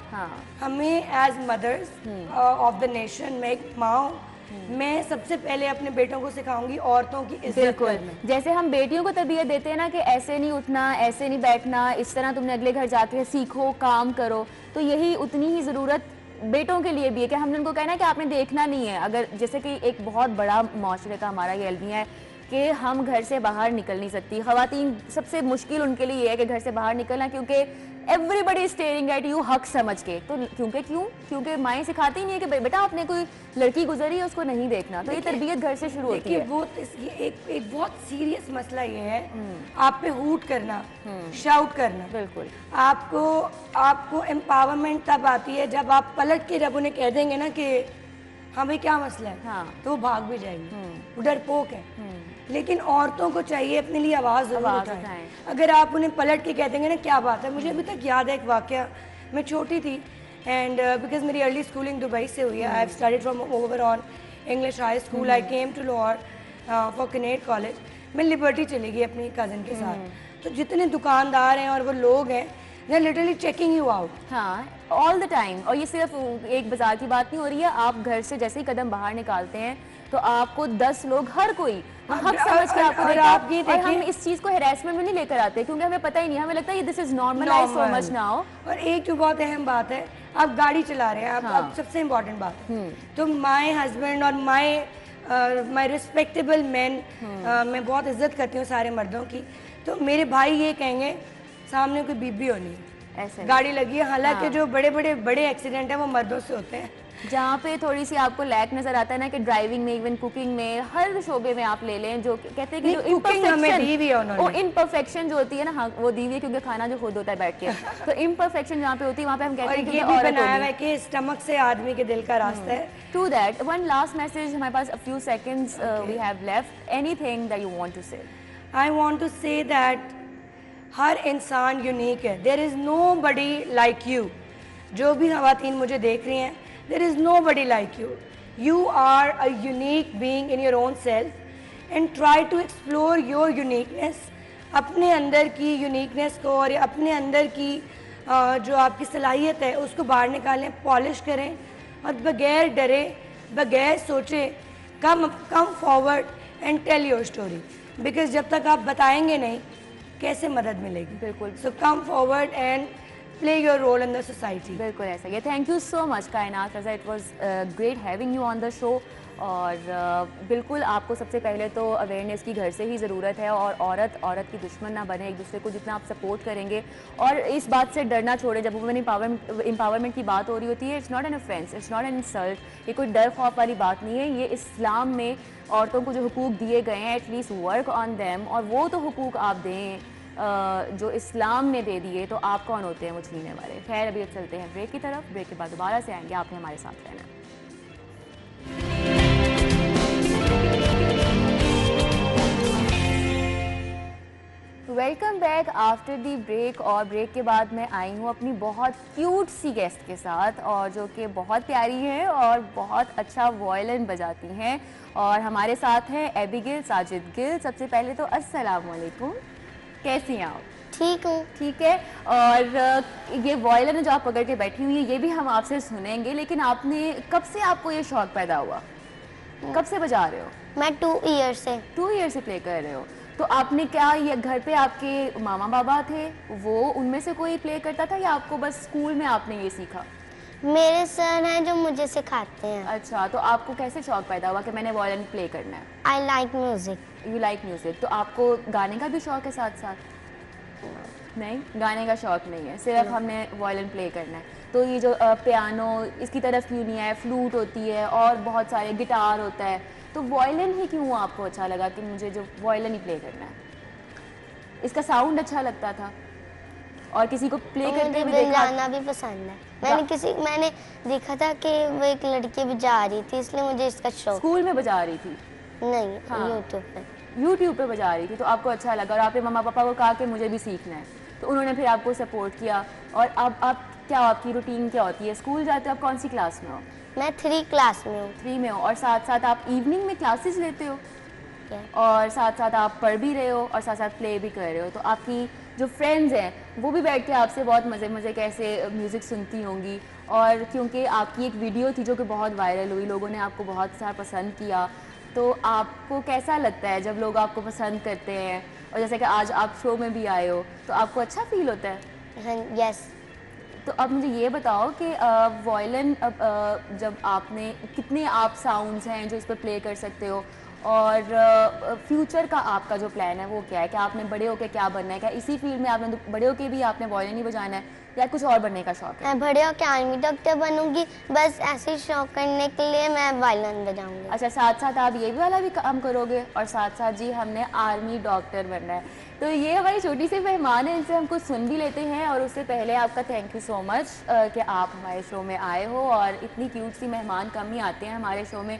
हमें as mothers of the nation, मैं एक माँ, मैं सबसे पहले अपने बेटों को सिखाऊंगी औरतों की इज्जत करना। जैसे हम बेटियों को तरबियत देते हैं ना कि ऐसे नहीं उठना, ऐसे नहीं बैठना, इस तरह तुमने अगले घर जाके सीखो, काम करो, तो यही उतनी ही ज़रूरत बेटों के लिए भी है कि हमने उनको कहना है कि आपने देखना नहीं है। अगर जैसे कि एक बहुत बड़ा माशरे का हमारा ये अलमिया है कि हम घर से बाहर निकल नहीं सकती, ख़वातीन सबसे मुश्किल उनके लिए ये है कि घर से बाहर निकलना, क्योंकि एवरीबडी स्टेयरिंग एट यू हक समझ के। तो क्योंकि माएँ सिखाती नहीं है कि बेटा आपने कोई लड़की गुजरी है उसको नहीं देखना, तो ये तरबियत घर से शुरू होती है। वो एक बहुत सीरियस मसला ये है, आप पे हूट करना, शाउट करना। बिल्कुल, आपको एम्पावरमेंट तब आती है जब आप पलट के जब उन्हें कह देंगे ना कि हमें क्या मसला है, तो वो भाग भी जाएंगे, वो डरपोक है। लेकिन औरतों को चाहिए अपने लिए आवाज़ उठाएं। अगर आप उन्हें पलट के कह देंगे ना क्या बात है, मुझे अभी तक याद है एक वाकया, मैं छोटी थी एंड बिकॉज मेरी अर्ली स्कूलिंग दुबई से हुई है, I have studied from our own English high school, I came to Lahore for Kinnaird college. मैं लिबर्टी चली गई अपनी कज़न के साथ, तो जितने दुकानदार हैं और वो लोग हैं, they are literally checking you out, हाँ, ऑल द टाइम। और ये सिर्फ एक बाजार की बात नहीं हो रही है, आप घर से जैसे ही कदम बाहर निकालते हैं तो आपको 10 लोग, हर कोई हक समझ के आपको देखा। और हम इस चीज़ को हैरेसमेंट में नहीं लेकर आते क्योंकि हमें पता ही नहीं, हमें लगता है this is normalised so much now. और एक जो बहुत अहम बात है, आप गाड़ी चला रहे हैं, आप सबसे इम्पोर्टेंट बात है, तो माय हस्बैंड और माय रिस्पेक्टेबल मैन, मैं बहुत इज्जत करती हूँ सारे मर्दों की, तो मेरे भाई ये कहेंगे सामने कोई बीबी होनी है, ऐसे गाड़ी लगी है। हालांकि जो बड़े एक्सीडेंट है वो मर्दों से होते हैं। जहाँ पे थोड़ी सी आपको लैक नजर आता है ना कि ड्राइविंग में, इवन कुकिंग में, हर शोबे में आप ले लें, जो कहते हैं कि जो इम्परफेक्शन जो होती है ना, हाँ वो दी हुई है क्योंकि खाना जो खुद होता है बैठ के, तो इम्परफेक्शन जहाँ पे होती है वहाँ पे हम कहते हैं कि ये बनाया हुआ है कि स्टमक से आदमी के दिल का रास्ता है। To that one last message, हमारे पास a few seconds we have left, anything that you want to say? I want to say that हर इंसान यूनिक है, there is nobody like you. जो भी ख़वातीन मुझे देख रही हैं, there is nobody like you. You are a unique being in your own self and try to explore your uniqueness. अपने अंदर की यूनिकनेस को और अपने अंदर की जो आपकी सलाहियत है उसको बाहर निकालें, पॉलिश करें और बगैर डरे, बगैर सोचे come forward and tell your story, because जब तक आप बताएंगे नहीं कैसे मदद मिलेगी। बिल्कुल, so come forward and play your role in the society. बिल्कुल ऐसा ही। Thank you so much Kainat Raza, it was great having you on the show. और बिल्कुल आपको सबसे पहले तो अवेयरनेस की घर से ही ज़रूरत है, और औरत की दुश्मन ना बने, एक दूसरे को जितना आप सपोर्ट करेंगे और इस बात से डरना छोड़े। जब वुमेन एम्पावरमेंट की बात हो रही होती है, it's not an offence, it's not an insult, ये कोई डर खौफ वाली बात नहीं है। ये इस्लाम में औरतों को जो हुकूक दिए गए हैं, एटलीस्ट वर्क ऑन देम, और वो तो हुकूक आप दें जो इस्लाम ने दे दिए, तो आप कौन होते हैं वो छीनने वाले। खैर, अभी अब चलते हैं ब्रेक की तरफ, ब्रेक के बाद दोबारा से आएंगे, आपने हमारे साथ रहना। Welcome back after the break. और ब्रेक के बाद मैं आई हूँ अपनी बहुत क्यूट सी गेस्ट के साथ, और जो कि बहुत प्यारी हैं और बहुत अच्छा वायलिन बजाती हैं। और हमारे साथ हैं एबिगेल साजिद गिल। सबसे पहले तो अस्सलाम वालेकुम, कैसी हैं आप? ठीक हूँ। ठीक है। और ये वायलिन जो आप पकड़ के बैठी हुई है ये भी हम आपसे सुनेंगे, लेकिन आपने कब से आपको ये शौक पैदा हुआ? कब से बजा रहे हो? मैं 2 ईयर से 2 ईयर से प्ले कर रहे हो। तो आपने क्या ये घर पे आपके मामा बाबा थे, वो उनमें से कोई प्ले करता था या आपको बस स्कूल में आपने ये सीखा? मेरे सर हैं जो मुझे सिखाते हैं। अच्छा, तो आपको कैसे शौक पैदा हुआ कि मैंने वायलिन प्ले करना है? I like music. You like music. तो आपको गाने का भी शौक है साथ साथ? नहीं, गाने का शौक नहीं है, सिर्फ हमने वायलिन प्ले करना है। तो ये जो पियानो इसकी तरफ क्यों नहीं है? फ्लूट होती है और बहुत सारे गिटार होता है, तो वायलिन ही क्यों आपको अच्छा लगा कि मुझे जो वायलिन ही प्ले करना है? इसका साउंड अच्छा लगता था और किसी को प्ले करते हुए देखा? बजाना भी पसंद है। मैंने देखा था कि वो एक लड़की बजा रही थी, इसलिए मुझे इसका शौक। स्कूल में बजा रही थी? नहीं, हाँ। यूट्यूब पे बजा रही थी, तो आपको अच्छा लगा और आपने मम्मा पापा को कहा कि मुझे भी सीखना है, तो उन्होंने फिर आपको सपोर्ट किया। और अब आप क्या, आपकी रूटीन क्या होती है? स्कूल जाते हो? आप कौन सी क्लास में हो? मैं 3 क्लास में हूँ। 3 में हो, और साथ साथ आप इवनिंग में क्लासेस लेते हो क्या? और साथ साथ आप पढ़ भी रहे हो और साथ साथ प्ले भी कर रहे हो। तो आपकी जो फ्रेंड्स हैं वो भी बैठ के आपसे बहुत मज़े कैसे म्यूज़िक सुनती होंगी। और क्योंकि आपकी एक वीडियो थी जो कि बहुत वायरल हुई, लोगों ने आपको बहुत सारा पसंद किया, तो आपको कैसा लगता है जब लोग आपको पसंद करते हैं? और जैसे कि आज आप शो में भी आए हो, तो आपको अच्छा फील होता है? यस। तो अब मुझे ये बताओ कि वायलिन जब आपने, कितने आप साउंड्स हैं जो इस पर प्ले कर सकते हो, और फ्यूचर का आपका जो प्लान है वो क्या है? क्या आपने बड़े होकर क्या बनना है? क्या इसी फील्ड में आपने बड़े होकर भी आपने वायलिन ही बजाना है या कुछ और बनने का शौक है? मैं बड़े होकर आर्मी डॉक्टर बनूंगी, बस ऐसे ही शौक करने के लिए मैं वायलिन बजाऊंगी। अच्छा, साथ साथ आप ये भी वाला भी काम करोगे? और साथ साथ जी हमने आर्मी डॉक्टर बनना है। तो ये हमारी छोटी सी मेहमान है, इनसे हम कुछ सुन भी लेते हैं। और उससे पहले आपका थैंक यू सो मच कि आप हमारे शो में आए हो, और इतनी क्यूट सी मेहमान कम ही आते हैं हमारे शो में।